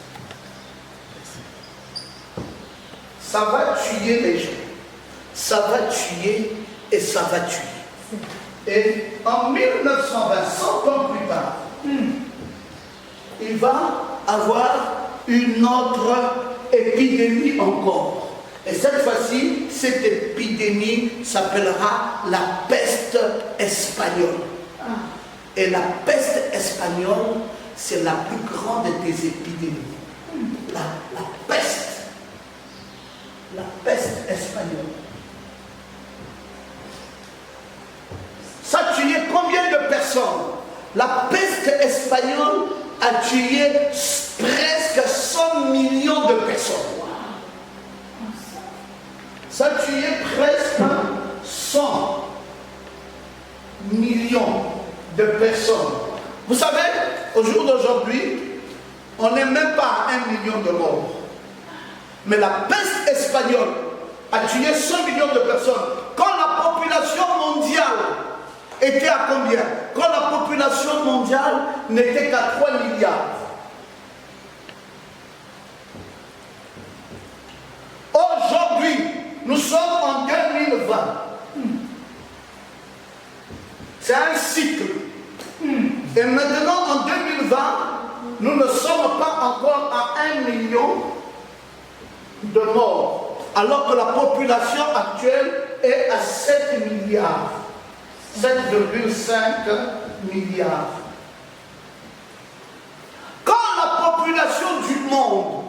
Ça va tuer les gens. Ça va tuer et ça va tuer. Et en 1920, 100 ans plus tard, il va avoir une autre épidémie encore. Et cette fois-ci, cette épidémie s'appellera la peste espagnole. Et la peste espagnole, c'est la plus grande des épidémies. La peste espagnole. Ça a tué combien de personnes? La peste espagnole a tué presque 100 millions de personnes. Ça a tué presque 100 millions de personnes. Vous savez, au jour d'aujourd'hui, on n'est même pas à 1 million de morts. Mais la peste espagnole a tué 100 millions de personnes. Quand la population mondiale était à combien? Quand la population mondiale n'était qu'à 3 milliards. Aujourd'hui, nous sommes en 2020. C'est un cycle. Et maintenant, en 2020, nous ne sommes pas encore à 1 million de morts, alors que la population actuelle est à 7 milliards. 7,5 milliards. Quand la population du monde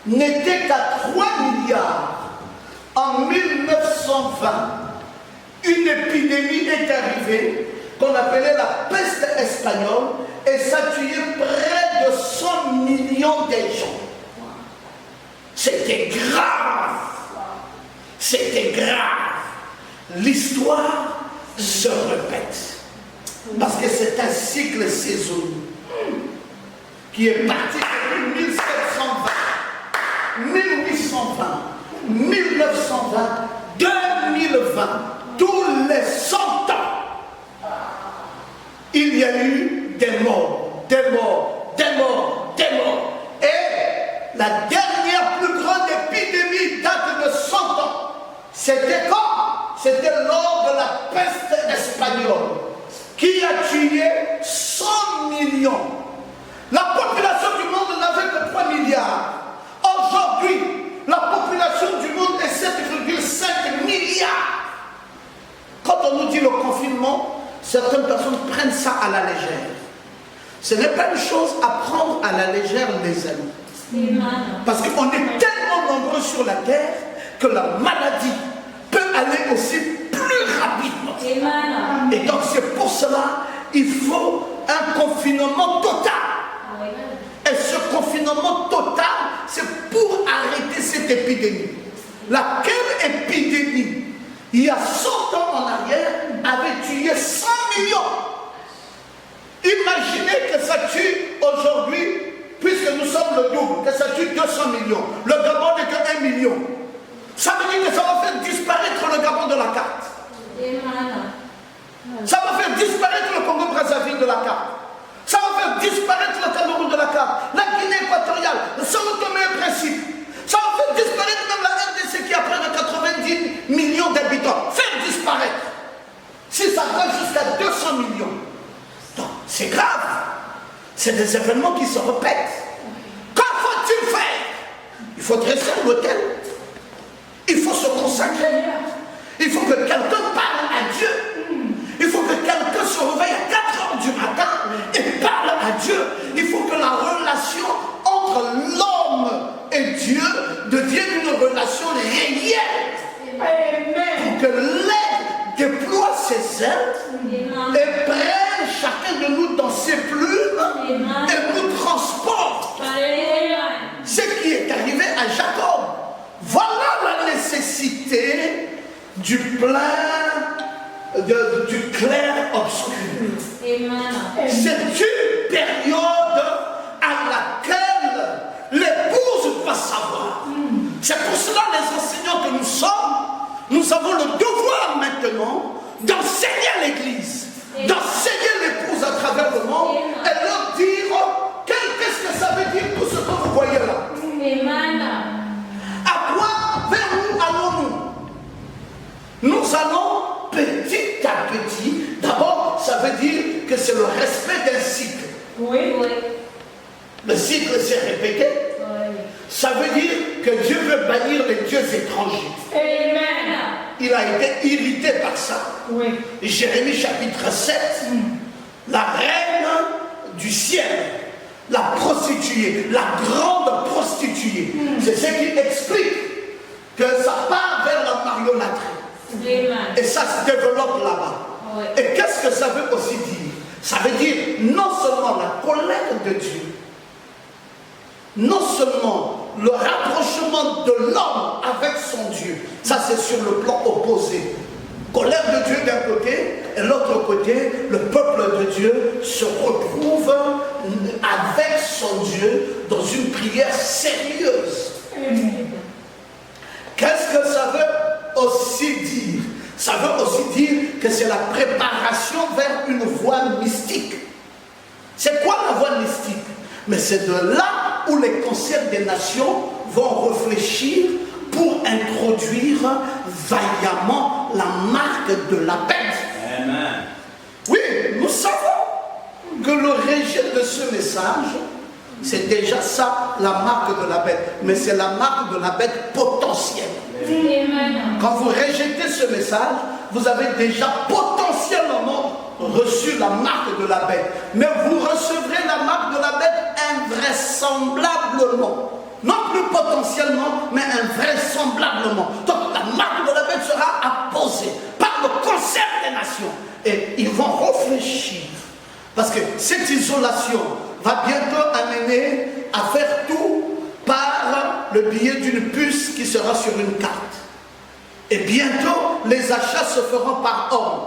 n'était qu'à 3 milliards, en 1920, une épidémie est arrivée qu'on appelait la peste espagnole et ça tuait près de 100 millions de gens. C'était grave. C'était grave. L'histoire se répète. Parce que c'est un cycle saisonnier qui est parti depuis 1720, 1820, 1920, 2020. Tous les 100 ans, il y a eu des morts, des morts, des morts, des morts. Et la dernière plus grande épidémie date de 100 ans. C'était quand? C'était lors de la peste espagnole qui a tué 100 millions. La population du monde n'avait que 3 milliards. Aujourd'hui, la population du monde est 7,5 milliards. Quand on nous dit le confinement, certaines personnes prennent ça à la légère. Ce n'est pas une chose à prendre à la légère, les amis. Parce qu'on est tellement nombreux sur la terre que la maladie peut aller aussi plus rapidement. Et donc c'est pour cela il faut un confinement total. Et ce confinement total, c'est pour arrêter cette épidémie. Laquelle épidémie, il y a 100 ans en arrière, avait tué 100 millions. Imaginez que ça tue aujourd'hui, puisque nous sommes le double, que ça tue 200 millions. Le Gabon n'est que 1 million. Ça veut dire que ça va faire disparaître le Gabon de la carte. Ça va faire disparaître le Congo-Brazzaville de la carte. Ça va faire disparaître le Cameroun de la carte. La Guinée équatoriale, le São Tomé et Principe. Ça va faire disparaître même la RDC qui a près de 90 millions d'habitants. Faire disparaître. Si ça va jusqu'à 200 millions. Donc, c'est grave. C'est des événements qui se répètent. Qu'en faut-il faire? Il faut rester à l'hôtel. Il faut se consacrer. Il faut que quelqu'un parle à Dieu. Il faut que quelqu'un se réveille à 4 heures du matin et parle à Dieu. Il faut que la relation entre l'homme et Dieu devienne une relation réelle. Pour que l'aide déploie ses ailes et prenne chacun de nous dans ses plumes et nous transporte. Ce qui est arrivé à Jacob. Voilà la nécessité du du clair-obscur. C'est une période à laquelle l'épouse doit savoir. C'est pour cela, les enseignants que nous sommes, nous avons le devoir maintenant d'enseigner l'église, d'enseigner l'épouse à travers le monde et leur dire qu'est-ce que ça veut dire tout ce que vous voyez là. À quoi, vers où allons-nous? Nous allons petit à petit. D'abord, ça veut dire que c'est le respect d'un cycle. Le cycle s'est répété. Ça veut dire que Dieu veut bannir les dieux étrangers. Il a été irrité par ça. Jérémie chapitre 7, la reine du ciel, la prostituée, la grande prostituée. C'est ce qui explique que ça part vers la marionnatterie. Et ça se développe là-bas. Et qu'est-ce que ça veut aussi dire? Ça veut dire non seulement la colère de Dieu, non seulement le rapprochement de l'homme avec son Dieu, ça c'est sur le plan opposé. Colère de Dieu d'un côté, et l'autre côté, le peuple de Dieu se retrouve avec son Dieu dans une prière sérieuse. Qu'est-ce que ça veut Ça veut aussi dire que c'est la préparation vers une voie mystique. C'est quoi la voie mystique? Mais c'est de là où les conseils des nations vont réfléchir pour introduire vaillamment la marque de la bête. Amen. Oui, nous savons que le rejet de ce message, c'est déjà ça, la marque de la bête. Mais c'est la marque de la bête potentielle. Amen. Quand vous rejetez ce message, vous avez déjà potentiellement reçu la marque de la bête. Mais vous recevrez la marque de la bête invraisemblablement. Non plus potentiellement, mais invraisemblablement. Donc la marque de la bête sera apposée par le concert des nations. Et ils vont réfléchir. Parce que cette isolation va bientôt amener à faire tout par le biais d'une puce qui sera sur une carte. Et bientôt, les achats se feront par homme.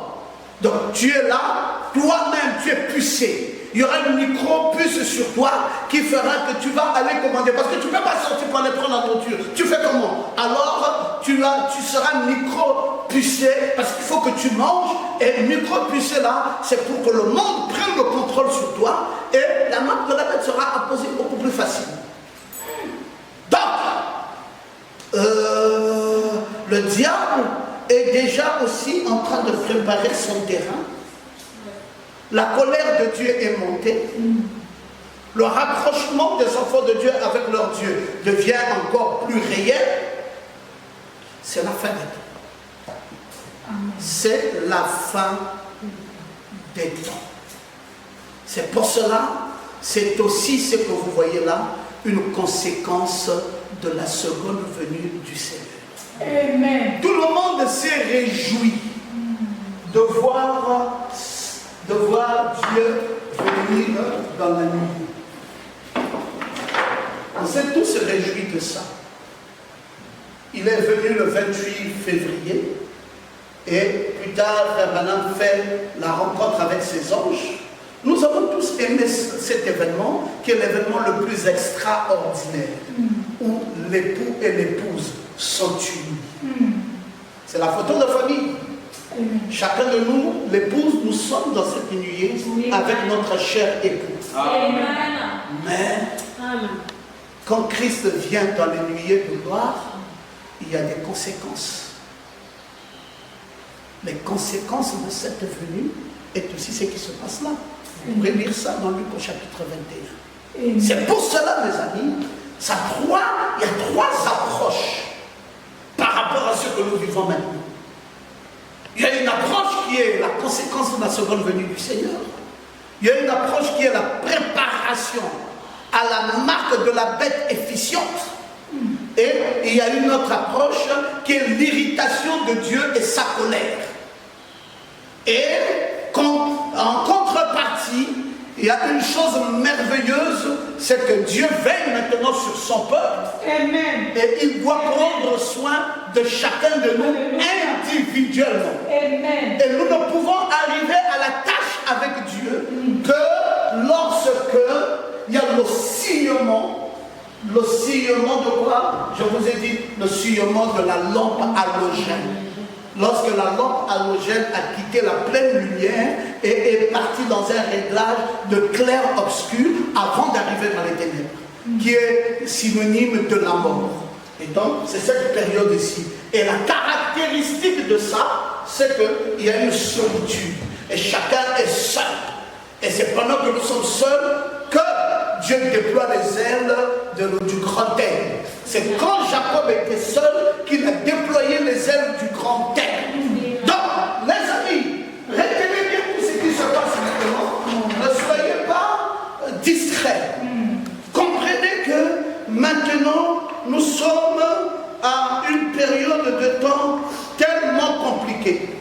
Donc tu es là, toi-même tu es pucé. Il y aura une micro-puce sur toi qui fera que tu vas aller commander. Parce que tu ne peux pas sortir pour aller prendre la nourriture. Tu fais comment? Alors tu seras micro-pucé parce qu'il faut que tu manges. Et micro-pucé là, c'est pour que le monde prenne le contrôle sur toi. Et la marque de la bête sera apposée beaucoup plus facilement. Donc, le diable est déjà aussi en train de préparer son terrain. La colère de Dieu est montée. Le rapprochement des enfants de Dieu avec leur Dieu devient encore plus réel. C'est la fin des temps. C'est la fin des temps. C'est pour cela, c'est aussi ce que vous voyez là, une conséquence de la seconde venue du Seigneur. Amen. Tout le monde s'est réjoui de voir Dieu venir dans la nuit. On s'est tous réjouis de ça. Il est venu le 28 février et plus tard, Frère Branham fait la rencontre avec ses anges. Nous avons tous aimé cet événement qui est l'événement le plus extraordinaire où l'époux et l'épouse sont unis. C'est la photo de famille. Chacun de nous, l'épouse, nous sommes dans cette nuée avec notre cher époux. Amen. Mais Amen. quand Christ vient dans les nuées de gloire, il y a des conséquences. Les conséquences de cette venue est aussi ce qui se passe là. Vous pourrez lire ça dans Luc au chapitre 21. C'est pour cela, mes amis, il y a trois approches par rapport à ce que nous vivons maintenant. Il y a une approche qui est la conséquence de la seconde venue du Seigneur. Il y a une approche qui est la préparation à la marque de la bête efficiente. Et il y a une autre approche qui est l'irritation de Dieu et sa colère. Et en contrepartie, il y a une chose merveilleuse, c'est que Dieu veille maintenant sur son peuple. Amen. Et il doit prendre soin de chacun de nous individuellement. Amen. Et nous ne pouvons arriver à la tâche avec Dieu que lorsque il y a l'oscillement de quoi? Je vous ai dit le sillement de la lampe halogène. Lorsque la lampe halogène a quitté la pleine lumière et est partie dans un réglage de clair-obscur avant d'arriver dans les ténèbres, qui est synonyme de la mort. Et donc, c'est cette période ici. Et la caractéristique de ça, c'est qu'il y a une solitude. Et chacun est seul. Et c'est pendant que nous sommes seuls que Dieu déploie les ailes du grand aigle. C'est quand Jacob était seul qu'il a déployé les ailes du grand aigle. Donc, les amis, retenez bien tout ce qui se passe maintenant. Ne soyez pas distraits. Comprenez que maintenant, nous sommes à une période de temps tellement compliquée.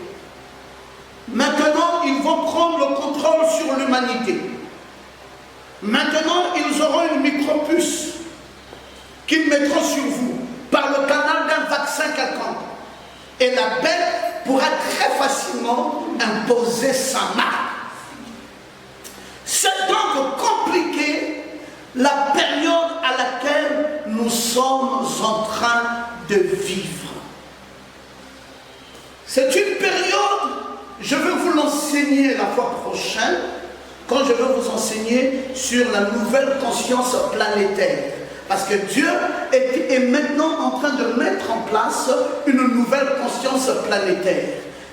Maintenant, ils vont prendre le contrôle sur l'humanité. Maintenant, ils auront une micropuce qu'ils mettront sur vous par le canal d'un vaccin quelconque. Et la bête pourra très facilement imposer sa marque. C'est donc compliqué la période à laquelle nous sommes en train de vivre. C'est une période, je vais vous l'enseigner la fois prochaine, quand je vais vous enseigner sur la nouvelle conscience planétaire. Parce que Dieu est maintenant en train de mettre en place une nouvelle conscience planétaire.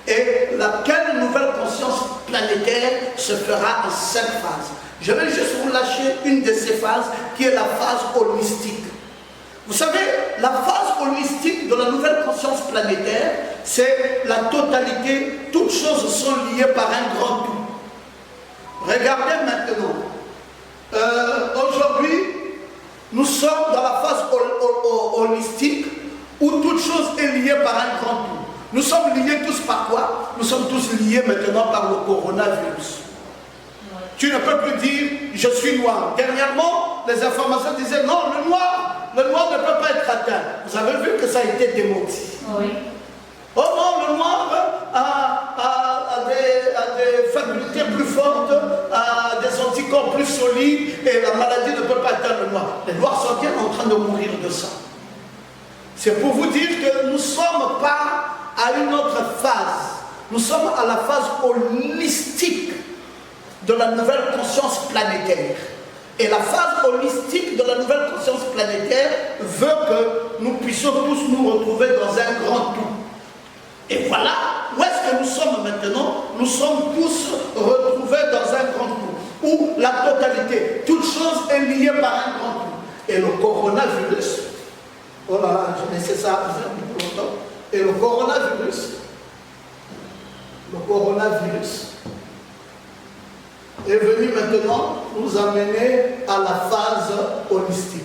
Et laquelle nouvelle conscience planétaire se fera en 5 phases. Je vais juste vous lâcher une de ces phases qui est la phase holistique. Vous savez, la phase holistique de la nouvelle conscience planétaire, c'est la totalité, toutes choses sont liées par un grand tout. Regardez maintenant, aujourd'hui, nous sommes dans la phase holistique où toute chose est liée par un grand tout. Nous sommes liés tous par quoi? Nous sommes tous liés maintenant par le coronavirus. Tu ne peux plus dire je suis noir. Dernièrement, les informations disaient non, le noir ne peut pas être atteint. Vous avez vu que ça a été démenti. Oui. Oh non, le noir a des facultés plus fortes, a des anticorps plus solides et la maladie ne peut pas atteindre le noir. Les noirs sont bien en train de mourir de ça. C'est pour vous dire que nous ne sommes pas à une autre phase. Nous sommes à la phase holistique de la nouvelle conscience planétaire. Et la phase holistique de la nouvelle conscience planétaire veut que nous puissions tous nous retrouver dans un grand tout. Et voilà où est-ce que nous sommes maintenant. Nous sommes tous retrouvés dans un grand tout, où la totalité, toute chose est liée par un grand tout. Et le coronavirus, oh là là, je laissé ça depuis longtemps. Et le coronavirus est venu maintenant nous amener à la phase holistique.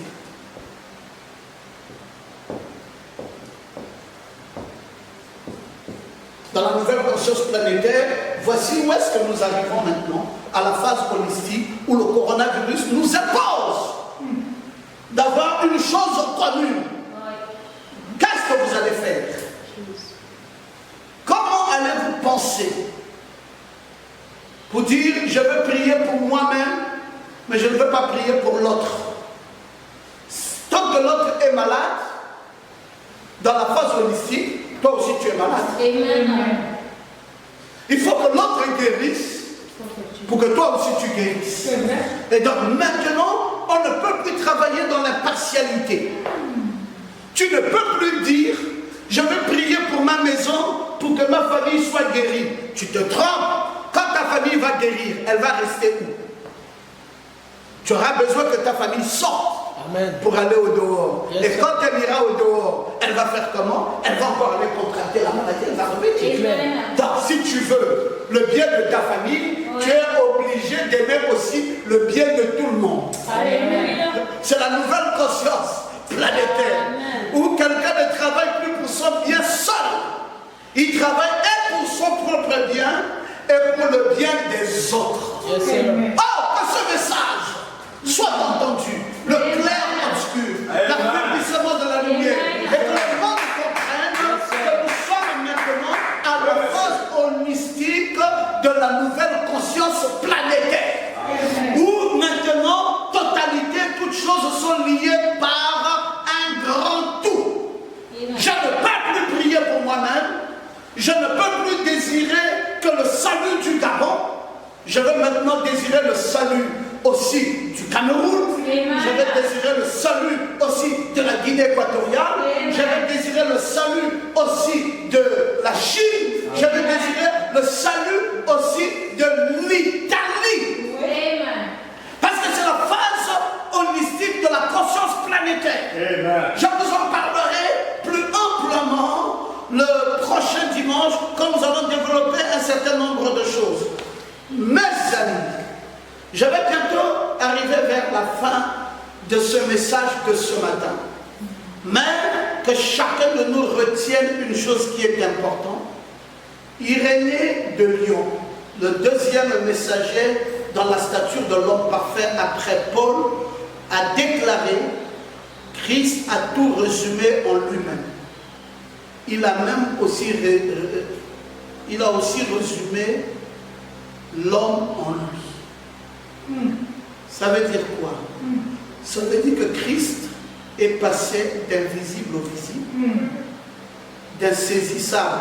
Dans la nouvelle conscience planétaire, voici où est-ce que nous arrivons maintenant, à la phase holistique, où le coronavirus nous impose d'avoir une chose commune. Qu'est-ce que vous allez faire? Comment allez-vous penser pour dire je veux prier pour moi-même, mais je ne veux pas prier pour l'autre? Tant que l'autre est malade, dans la phase holistique, toi aussi tu es malade. Amen. Il faut que l'autre guérisse pour que toi aussi tu guérisses. Et donc maintenant, on ne peut plus travailler dans l'impartialité. Tu ne peux plus dire je veux prier pour ma maison pour que ma famille soit guérie. Tu te trompes. Quand ta famille va guérir, elle va rester où? Tu auras besoin que ta famille sorte. Amen. Pour aller au dehors. Yes. Et quand elle ira au dehors, elle va faire comment? Elle va encore aller contracter la maladie, elle va revenir. Donc si tu veux le bien de ta famille, oui, tu es obligé d'aimer aussi le bien de tout le monde. C'est la nouvelle conscience planétaire. Amen. Où quelqu'un ne travaille plus pour son bien seul. Il travaille et pour son propre bien et pour le bien des autres. Yes, que ce message soit entendu, le clair obscur, l'affaiblissement de la lumière, et que le monde comprenne que nous sommes maintenant à la phase holistique de la nouvelle conscience planétaire, où maintenant, totalité, toutes choses sont liées par un grand tout. Je ne peux plus prier pour moi-même, je ne peux plus désirer que le salut du Gabon, je veux maintenant désirer le salut aussi du Cameroun. Amen. Je vais désirer le salut aussi de la Guinée équatoriale. Amen. Je vais désirer le salut aussi de la Chine. Amen. Je vais désirer le salut aussi de l'Italie. Parce que c'est la phase holistique de la conscience planétaire. Amen. Je vous en parlerai plus amplement le prochain dimanche quand nous allons développer un certain nombre de choses. Mes amis, je vais bientôt arriver vers la fin de ce message de ce matin. Mais que chacun de nous retienne une chose qui est importante. Irénée de Lyon, le deuxième messager dans la stature de l'homme parfait après Paul, a déclaré « Christ a tout résumé en lui-même ». Il a même aussi, résumé l'homme en lui. Ça veut dire quoi? Ça veut dire que Christ est passé d'invisible au visible, d'insaisissable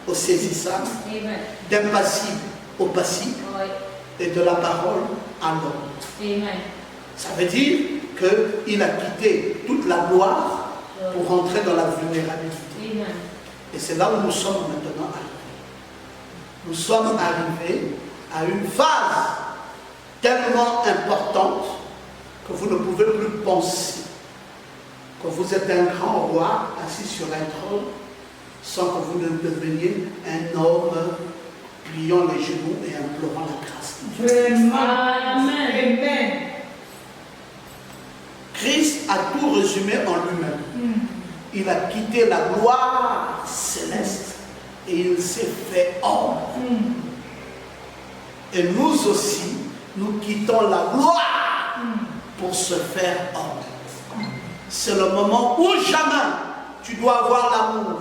au saisissable, Amen. d'impassible au passible Oui. et de la parole à l'homme. Amen. Ça veut dire qu'il a quitté toute la gloire pour rentrer dans la vulnérabilité. Amen. Et c'est là où nous sommes maintenant arrivés. Nous sommes arrivés à une phase tellement importante que vous ne pouvez plus penser que vous êtes un grand roi assis sur un trône sans que vous ne deveniez un homme pliant les genoux et implorant la grâce de Dieu. Amen. Amen. Christ a tout résumé en lui-même. Il a quitté la gloire céleste et il s'est fait homme. Et nous aussi, nous quittons la gloire pour se faire homme. C'est le moment où jamais tu dois avoir l'amour.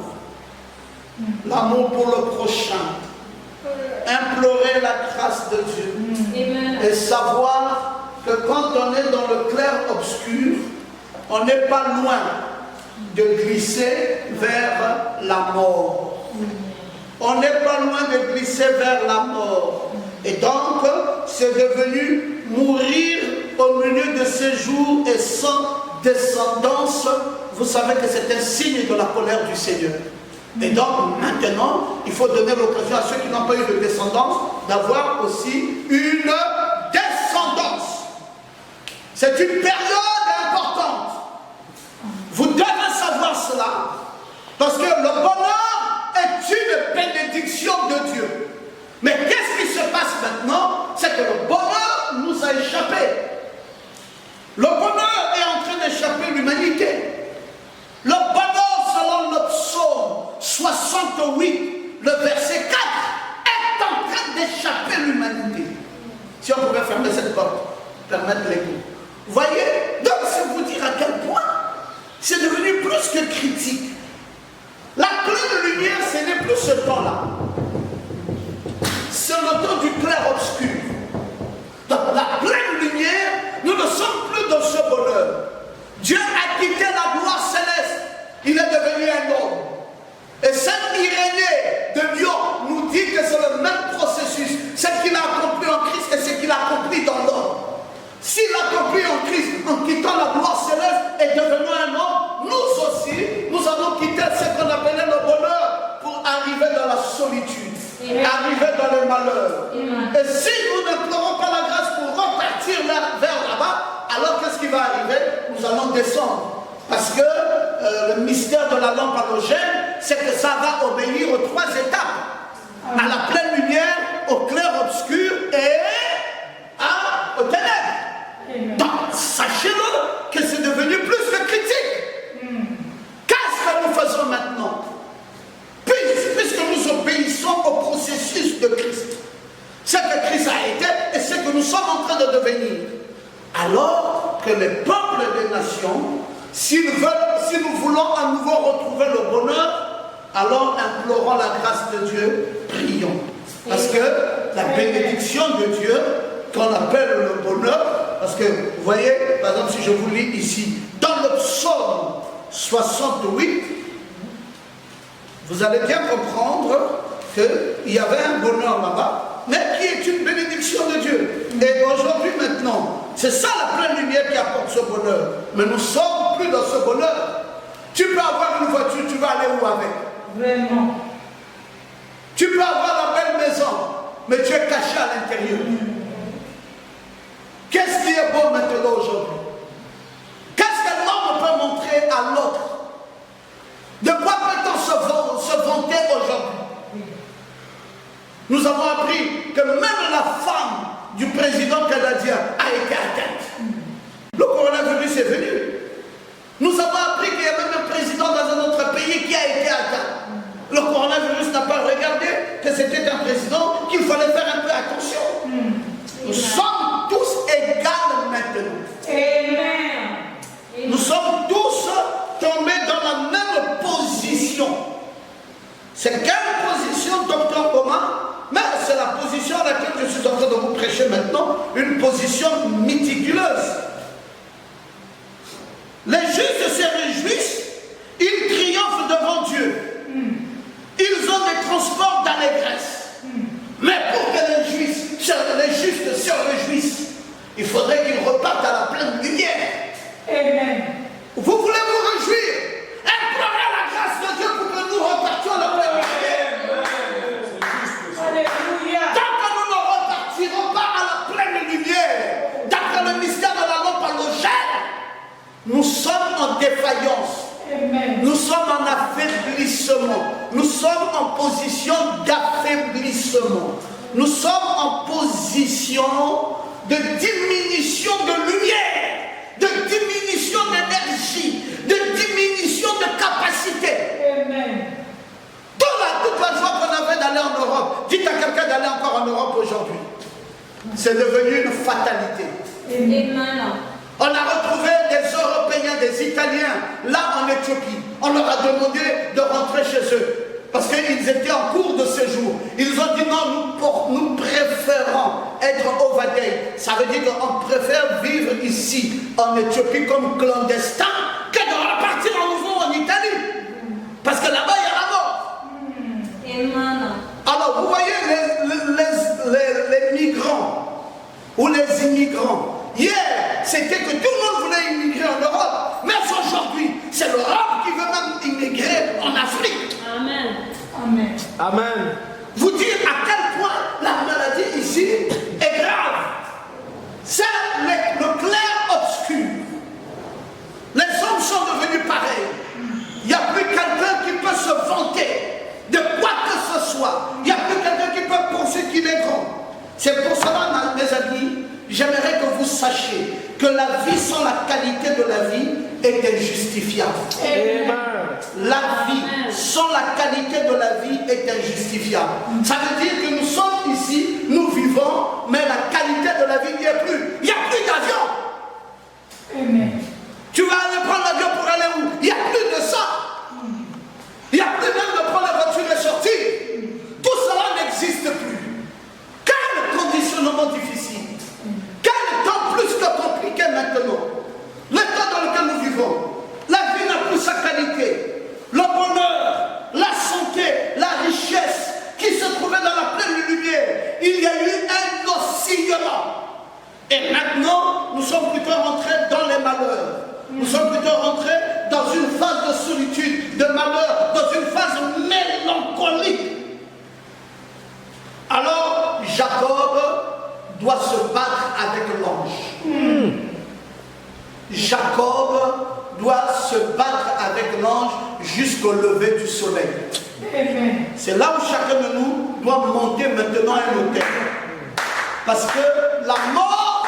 L'amour pour le prochain. Implorer la grâce de Dieu. Amen. Et savoir que quand on est dans le clair-obscur, on n'est pas loin de glisser vers la mort. On n'est pas loin de glisser vers la mort. Et donc, c'est devenu mourir au milieu de ces jours et sans descendance. Vous savez que c'est un signe de la colère du Seigneur. Et donc, maintenant, il faut donner l'occasion à ceux qui n'ont pas eu de descendance d'avoir aussi une descendance. C'est une période importante. Vous devez savoir cela, parce que le bonheur est une bénédiction de Dieu. Mais qu'est-ce qui se passe maintenant? C'est que le bonheur nous a échappé. Le bonheur est en train d'échapper l'humanité. Le bonheur, selon le psaume 68, le verset 4, est en train d'échapper l'humanité. Si on pouvait fermer cette porte, permettre l'écho. Vous voyez? Donc, c'est vous dire à quel point c'est devenu plus que critique. La pleine lumière, ce n'est plus ce temps-là. C'est le temps du clair-obscur. Dans la pleine lumière, nous ne sommes plus dans ce bonheur. Dieu a quitté la gloire céleste. Il est devenu un homme. Et Saint Irénée de Lyon nous dit que c'est le même processus. Ce qu'il a accompli en Christ et ce qu'il a accompli dans l'homme. S'il a accompli en Christ, en quittant la gloire céleste et devenu un homme, nous aussi, nous allons quitter ce qu'on appelait le bonheur pour arriver dans la solitude, arriver dans le malheur. Et si nous n'implorons pas la grâce pour repartir vers là-bas, alors qu'est-ce qui va arriver? Nous allons descendre. Parce que le mystère de la lampe halogène, c'est que ça va obéir aux 3 étapes. À la pleine lumière, au clair-obscur et aux ténèbres. Donc, sachez-le que c'est devenu plus que critique. Qu'est-ce que nous faisons maintenant? Puisque nous obéissons au processus de Christ. Ce que Christ a été et ce que nous sommes en train de devenir. Alors que les peuples des nations, si nous voulons à nouveau retrouver le bonheur, alors implorons la grâce de Dieu, prions. Parce que la bénédiction de Dieu, qu'on appelle le bonheur, parce que vous voyez, par exemple, si je vous lis ici, dans le psaume 68, vous allez bien comprendre qu'il y avait un bonheur là-bas, mais qui est une bénédiction de Dieu. Et aujourd'hui, maintenant, c'est ça la pleine lumière qui apporte ce bonheur. Mais nous ne sommes plus dans ce bonheur. Tu peux avoir une voiture, tu vas aller où avec? Vraiment. Tu peux avoir la belle maison, mais tu es caché à l'intérieur. Qu'est-ce qui est beau maintenant aujourd'hui? Qu'est-ce que l'homme peut montrer à l'autre? De quoi peut-on se vanter aujourd'hui? Nous avons appris que même la femme du président canadien a été atteinte. Le coronavirus est venu. Nous avons appris qu'il y a même un président dans un autre pays qui a été atteint. Le coronavirus n'a pas regardé que c'était un président, qu'il fallait faire un peu attention. Nous sommes tous égaux maintenant. Amen. Nous sommes tous tombés dans la même position. C'est quelle position, docteur Omar? Mais c'est la position à laquelle je suis en train de vous prêcher maintenant, une position méticuleuse. Les justes se réjouissent, ils triomphent devant Dieu. Ils ont des transports l'allégresse. Mais pour que les justes se réjouissent, il faudrait qu'ils repartent à la pleine lumière. Amen. Vous voulez vous réjouir? Implorez la grâce de Dieu pour que nous repartions à la pleine lumière. Alléluia. Tant que nous ne repartirons pas à la pleine lumière, d'après le mystère de la lampe halogène, nous sommes en défaillance. Amen. Nous sommes en affaiblissement. Nous sommes en position d'affaiblissement. Nous sommes en position de diminution de lumière, de diminution d'énergie, de diminution de capacité. Amen. Toute la joie qu'on avait d'aller en Europe, dites à quelqu'un d'aller encore en Europe aujourd'hui. C'est devenu une fatalité. Amen. On a retrouvé des Européens, des Italiens, là en Éthiopie. On leur a demandé de rentrer chez eux. Parce qu'ils étaient en cours de séjour. Ils ont dit non, nous préférons être au Vadei. Ça veut dire qu'on préfère vivre ici, en Éthiopie, comme clandestin, que de repartir en nouveau en Italie. Parce que là-bas, il y a la mort. Amen. Alors, vous voyez les migrants ou les immigrants. Hier, c'était que tout le monde voulait immigrer en Europe. Mais aujourd'hui, c'est l'Europe qui veut même immigrer en Afrique. Amen. Amen. Amen. Vous dire à quel point la maladie ici est grave. C'est le clair-obscur. Les hommes sont devenus pareils. Il n'y a plus quelqu'un qui peut se vanter de quoi que ce soit. Il n'y a plus quelqu'un qui peut penser qu'il est grand. C'est pour cela, mes amis, j'aimerais que vous sachiez que la vie sans la qualité de la vie est injustifiable. Amen. La vie sans la qualité de la vie est injustifiable. Ça veut dire que nous sommes ici, nous vivons, mais la qualité de la vie n'y est plus. Il n'y a plus d'avion. Amen. Tu vas aller prendre l'avion pour aller où? Il n'y a plus de ça. Il n'y a plus même de prendre la voiture et sortir. Tout cela n'existe plus. Quel conditionnement difficile. Quel temps plus que compliqué maintenant. Le temps dans lequel nous vivons. La vie n'a plus sa qualité. Le bonheur, la santé, la richesse qui se trouvait dans la pleine lumière. Il y a eu un oscillement. Et maintenant, nous sommes plutôt rentrés dans les malheurs. Nous sommes plutôt rentrés dans une phase de solitude, de malheur, dans une phase mélancolique. Alors, Jacob doit se battre avec l'ange. Jacob doit se battre avec l'ange jusqu'au lever du soleil. Amen. C'est là où chacun de nous doit monter maintenant un hôtel. Parce que la mort,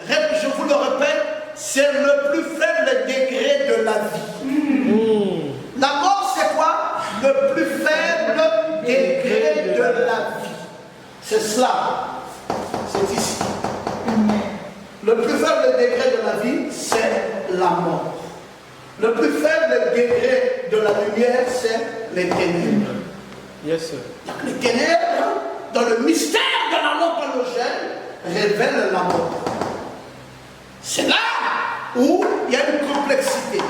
je vous le répète, c'est le plus faible degré de la vie. La mort, c'est quoi? Le plus faible degré de la vie. C'est cela. C'est ici. Amen. Le plus faible degré de la vie, c'est la mort. Le plus faible degré de la lumière, c'est les ténèbres. Yes, sir. Les ténèbres, dans le mystère de la lampe halogène, révèlent la mort. C'est là où il y a une complexité.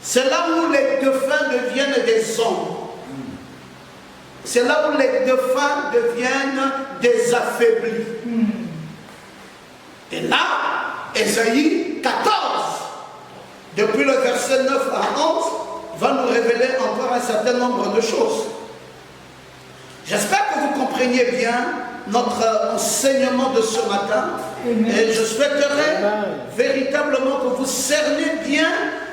C'est là où les défunts deviennent des hommes. C'est là où les défunts deviennent des affaiblis. Et là, Ésaïe 14, depuis le verset 9 à 11, va nous révéler encore un certain nombre de choses. J'espère que vous compreniez bien notre enseignement de ce matin. Amen. Et je souhaiterais véritablement que vous cerniez bien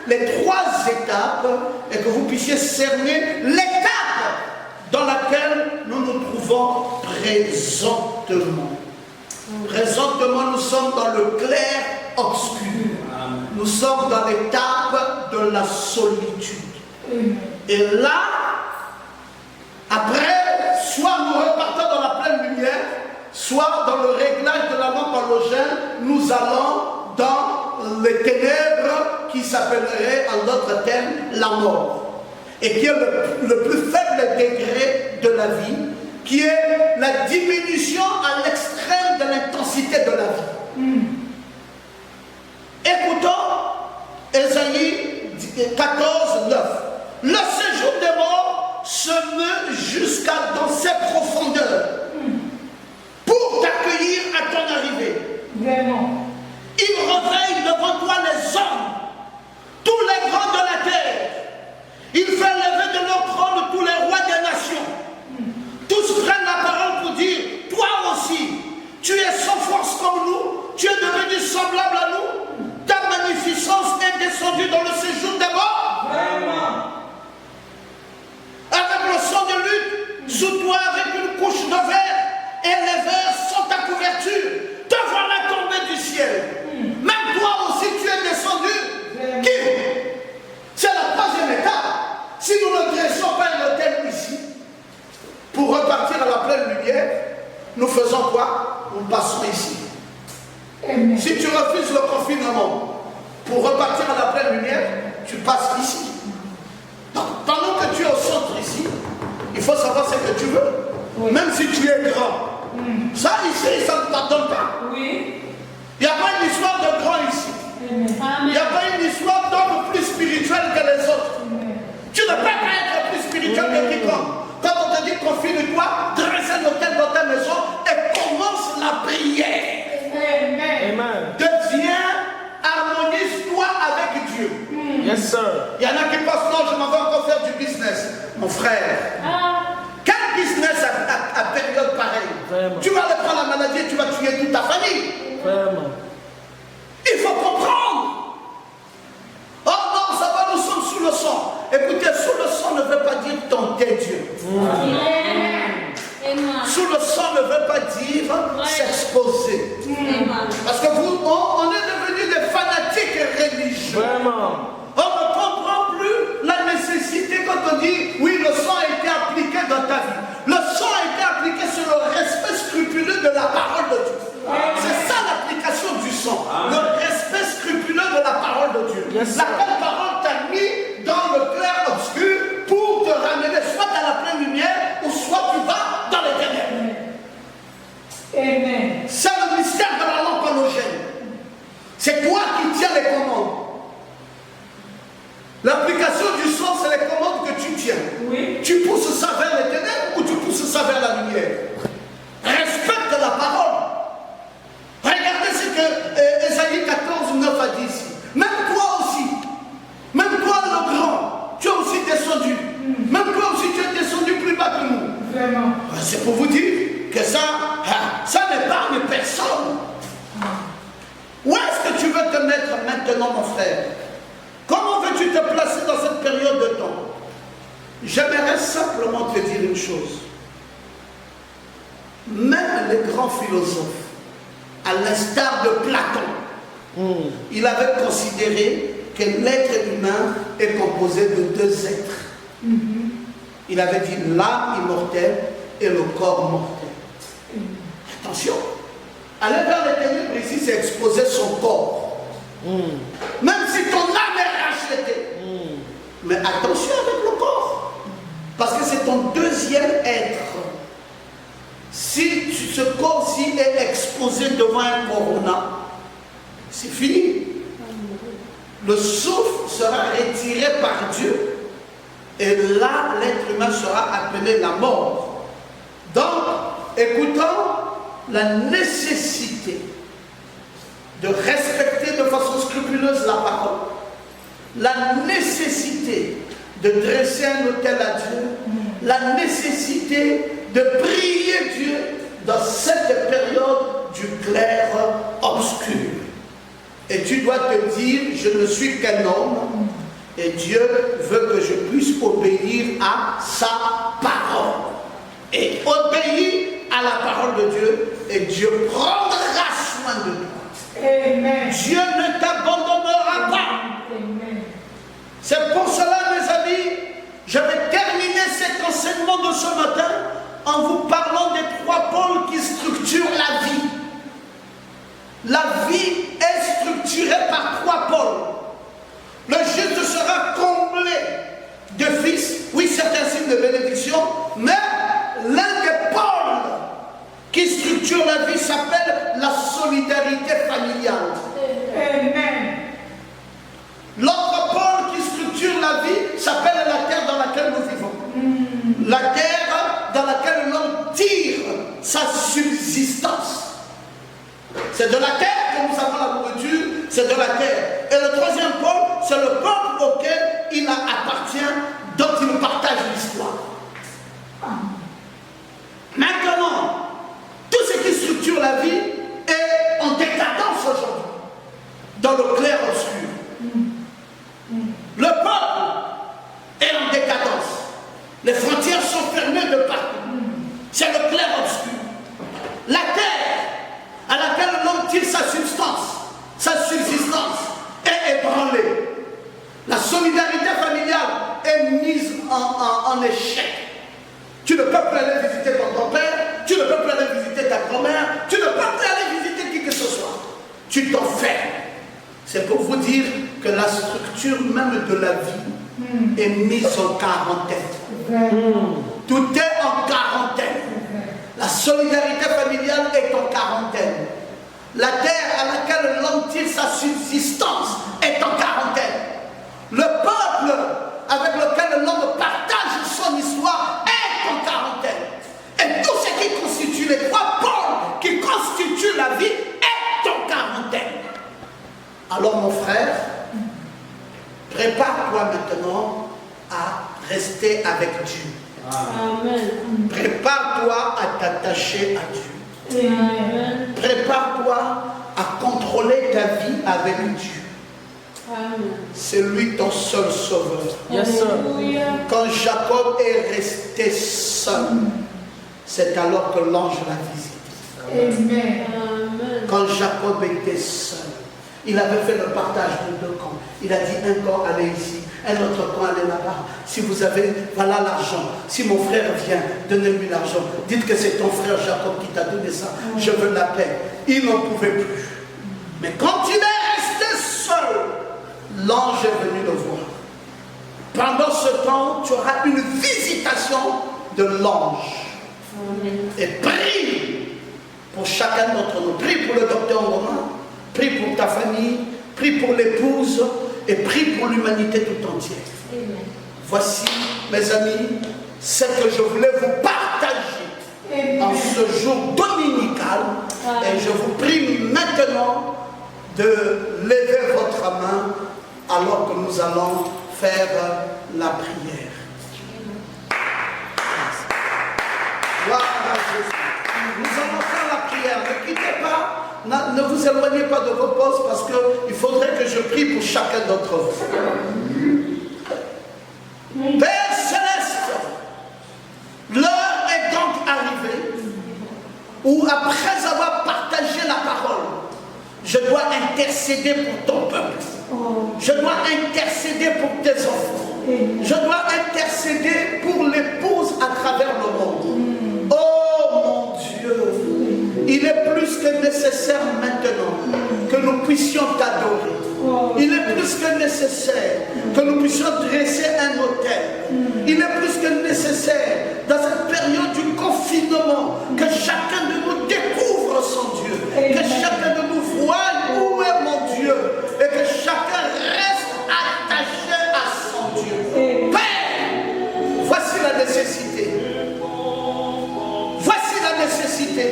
les trois étapes et que vous puissiez cerner l'étape dans laquelle nous nous trouvons présentement. Présentement, nous sommes dans le clair obscur. Nous sommes dans l'étape de la solitude. Et là, après, soit nous repartons dans la pleine lumière, soit dans le réglage de la lampe halogène, nous allons dans les ténèbres qui s'appelleraient en d'autres termes la mort. Et qui est le plus faible degré de la vie, qui est la diminution à l'extrême de l'intensité de la vie. Écoutons Ésaïe 14, 9. Le séjour des morts se meut jusqu'à dans ses profondeurs pour t'accueillir à ton arrivée. Vraiment. Il réveille devant toi les hommes, tous les grands de la terre. Il fait lever de leur trône tous les rois des nations. Tous prennent la parole pour dire, toi aussi, tu es sans force comme nous, tu es devenu semblable à nous, ta magnificence est descendue dans le séjour des morts. Vraiment. Avec le sang de lutte, sous toi avec une couche de verre, et les vers sont ta couverture. Te voilà tombé du ciel. Même toi aussi tu es descendu. Qui? C'est la troisième étape. Si nous ne dressons pas un hôtel ici, pour repartir à la pleine lumière, nous faisons quoi? Nous passons ici. Amen. Si tu refuses le confinement, pour repartir à la pleine lumière, tu passes ici. Donc, pendant que tu es au centre ici, il faut savoir ce que tu veux. Oui. Même si tu es grand. Ça ici, ça ne t'attend pas. Oui. Il n'y a pas une histoire de grand ici. Amen. Il n'y a pas une histoire d'homme plus spirituel que les autres. Amen. Tu ne peux pas être plus spirituel que quiconque. Quand on te dit confine-toi, dresse un hôtel dans ta maison et commence la prière. Amen. Amen. Deviens, harmonise-toi avec Dieu. Yes, sir. Il y en a qui pensent, non, je m'en vais encore faire du business. Mon frère, quel business à période pareille? Vraiment. Tu vas aller prendre la maladie et tu vas tuer toute ta famille. Vraiment. Il faut comprendre. Oh non, ça va, nous sommes sous le sang. Écoutez, sous le sang ne veut pas dire tenter Dieu. Sous le sang ne veut pas dire s'exposer. Parce que vous, on est devenus des fanatiques religieux. Vraiment. On ne comprend plus la nécessité quand on dit oui, le sang a été appliqué dans ta vie. Le sang a été appliqué sur le respect scrupuleux de la parole de Dieu. C'est ça l'application du sang. Le respect scrupuleux de la parole de Dieu. Laquelle parole t'a mis dans le clair obscur pour te ramener soit à la pleine lumière ou soit tu vas dans les ténèbres. Amen. C'est le mystère de la lampe halogène. C'est toi qui tiens les commandes. L'application du sang, c'est les commandes que tu tiens. Oui. Tu pousses ça vers les ténèbres ou tu pousses ça vers la lumière. Respecte la parole. Regardez ce que Ésaïe 14, 9 a dit ici. Même toi aussi, même toi le grand, tu es aussi descendu. Même toi aussi, tu es descendu plus bas que nous. Vraiment. C'est pour vous dire que ça n'épargne personne. Où est-ce que tu veux te mettre maintenant, mon frère? Comment veux-tu te placer dans cette période de temps? J'aimerais simplement te dire une chose. Même les grands philosophes, à l'instar de Platon, il avait considéré que l'être humain est composé de deux êtres. Il avait dit l'âme immortelle et le corps mortel. Attention, aller vers les ténèbres ici, c'est exposer son corps. Même si ton âme est rachetée. Mais attention avec le corps. Parce que c'est ton deuxième être. Si ce corps-ci est exposé devant un corona, c'est fini. Le souffle sera retiré par Dieu. Et là, l'être humain sera appelé la mort. Donc, écoutons la nécessité de respecter de façon scrupuleuse la parole, la nécessité de dresser un autel à Dieu, la nécessité de prier Dieu dans cette période du clair obscur. Et tu dois te dire, je ne suis qu'un homme, et Dieu veut que je puisse obéir à sa parole. Et obéir à la parole de Dieu, et Dieu prendra soin de toi. Amen. Dieu ne t'abandonnera pas. Amen. C'est pour cela, mes amis, je vais terminer cet enseignement de ce matin en vous parlant des trois pôles qui structurent la vie. La vie est structurée par trois pôles. Le juste sera comblé de fils, oui, c'est un signe de bénédiction, mais l'un des pôles qui structure la vie s'appelle la solidarité familiale. Amen. L'autre pôle qui structure la vie s'appelle la terre dans laquelle nous vivons. en échec. Tu ne peux plus aller visiter ton grand-père, tu ne peux plus aller visiter ta grand-mère, tu ne peux plus aller visiter qui que ce soit. Tu t'enfermes. C'est pour vous dire que la structure même de la vie est mise en quarantaine. Tout est en quarantaine. La solidarité familiale est en quarantaine. La terre à laquelle l'homme tire sa subsistance est en quarantaine. Le peuple avec lequel l'homme partage son histoire est en quarantaine. Et tout ce qui constitue les trois pôles qui constituent la vie est en quarantaine. Alors mon frère, prépare-toi maintenant à rester avec Dieu. Amen. Prépare-toi à t'attacher à Dieu. Amen. Prépare-toi à contrôler ta vie avec Dieu. C'est lui ton seul sauveur. Yes, sir. Quand Jacob est resté seul, c'est alors que l'ange l'a visité. Amen. Quand Jacob était seul, il avait fait le partage de deux camps. Il a dit un camp allez ici, un autre camp allez là-bas. Si vous avez, voilà l'argent. Si mon frère vient, donnez-lui l'argent. Dites que c'est ton frère Jacob qui t'a donné ça. Je veux la paix. Il n'en pouvait plus. Mais quand il est resté seul, l'ange est venu le voir. Pendant ce temps, tu auras une visitation de l'ange. Et prie pour chacun d'entre nous. Prie pour le docteur Romain. Prie pour ta famille. Prie pour l'épouse. Et prie pour l'humanité tout entière. Amen. Voici, mes amis, ce que je voulais vous partager en ce jour dominical. Et je vous prie maintenant de lever votre main alors que nous allons faire la prière. Gloire à Jésus. Nous allons faire la prière. Ne quittez pas. Ne vous éloignez pas de vos postes parce qu'il faudrait que je prie pour chacun d'entre vous. Père Céleste, l'heure est donc arrivée où après avoir partagé la parole, je dois intercéder pour ton peuple. Je dois intercéder pour tes enfants. Je dois intercéder pour l'épouse à travers le monde. Oh mon Dieu, il est plus que nécessaire maintenant que nous puissions t'adorer. Il est plus que nécessaire que nous puissions dresser un autel. Il est plus que nécessaire dans cette période du confinement que chacun de nous découvre son Dieu. Que chacun de nous voie où est mon Dieu. Et que chacun reste attaché à son Dieu. Père, voici la nécessité. Voici la nécessité.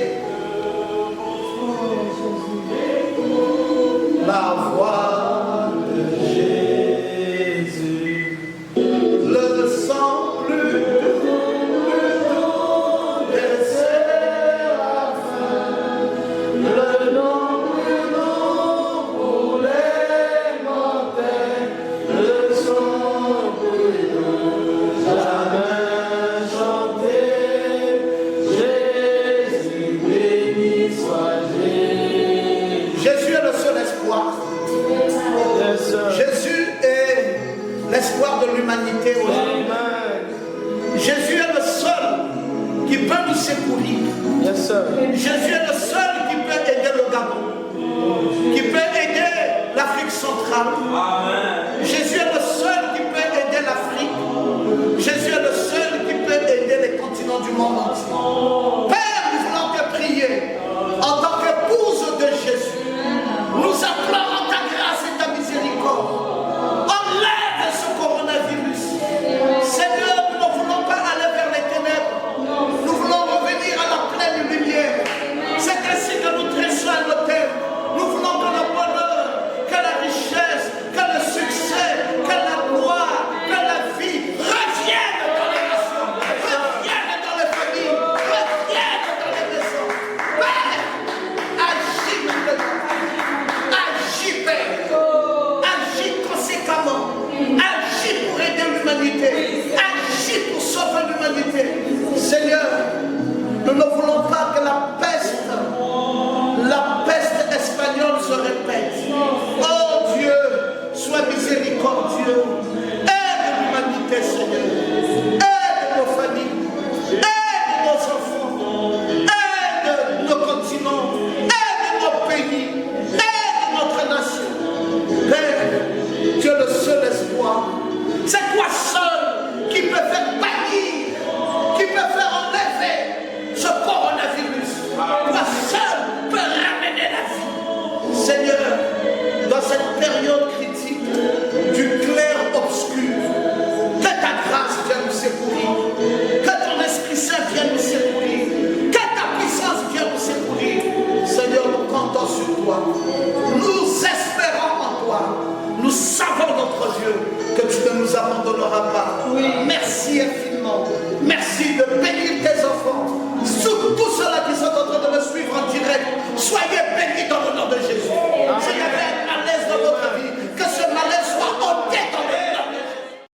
La voix de Jésus, le sang plus doux des séraphins, le nom plus long pour les montagnes, le son plus doux, jamais chanté, Jésus béni soit Jésus. Jésus est le seul espoir. Jésus est l'espoir de l'humanité aujourd'hui. Jésus est le seul qui peut nous secourir. Jésus est le seul qui peut aider le Gabon, qui peut aider l'Afrique centrale. Jésus est le seul qui peut aider l'Afrique. Jésus est le seul qui peut aider les continents du monde entier. Père, nous voulons te prier en tant qu'épouse de Jésus. Nous implorons ta grâce et ta miséricorde. Enlève ce coronavirus. Seigneur, nous ne voulons pas aller vers les ténèbres. Nous voulons revenir à la pleine lumière. C'est ainsi que nous dressons un autel. Nous voulons que le bonheur, que la richesse, que le Merci infiniment.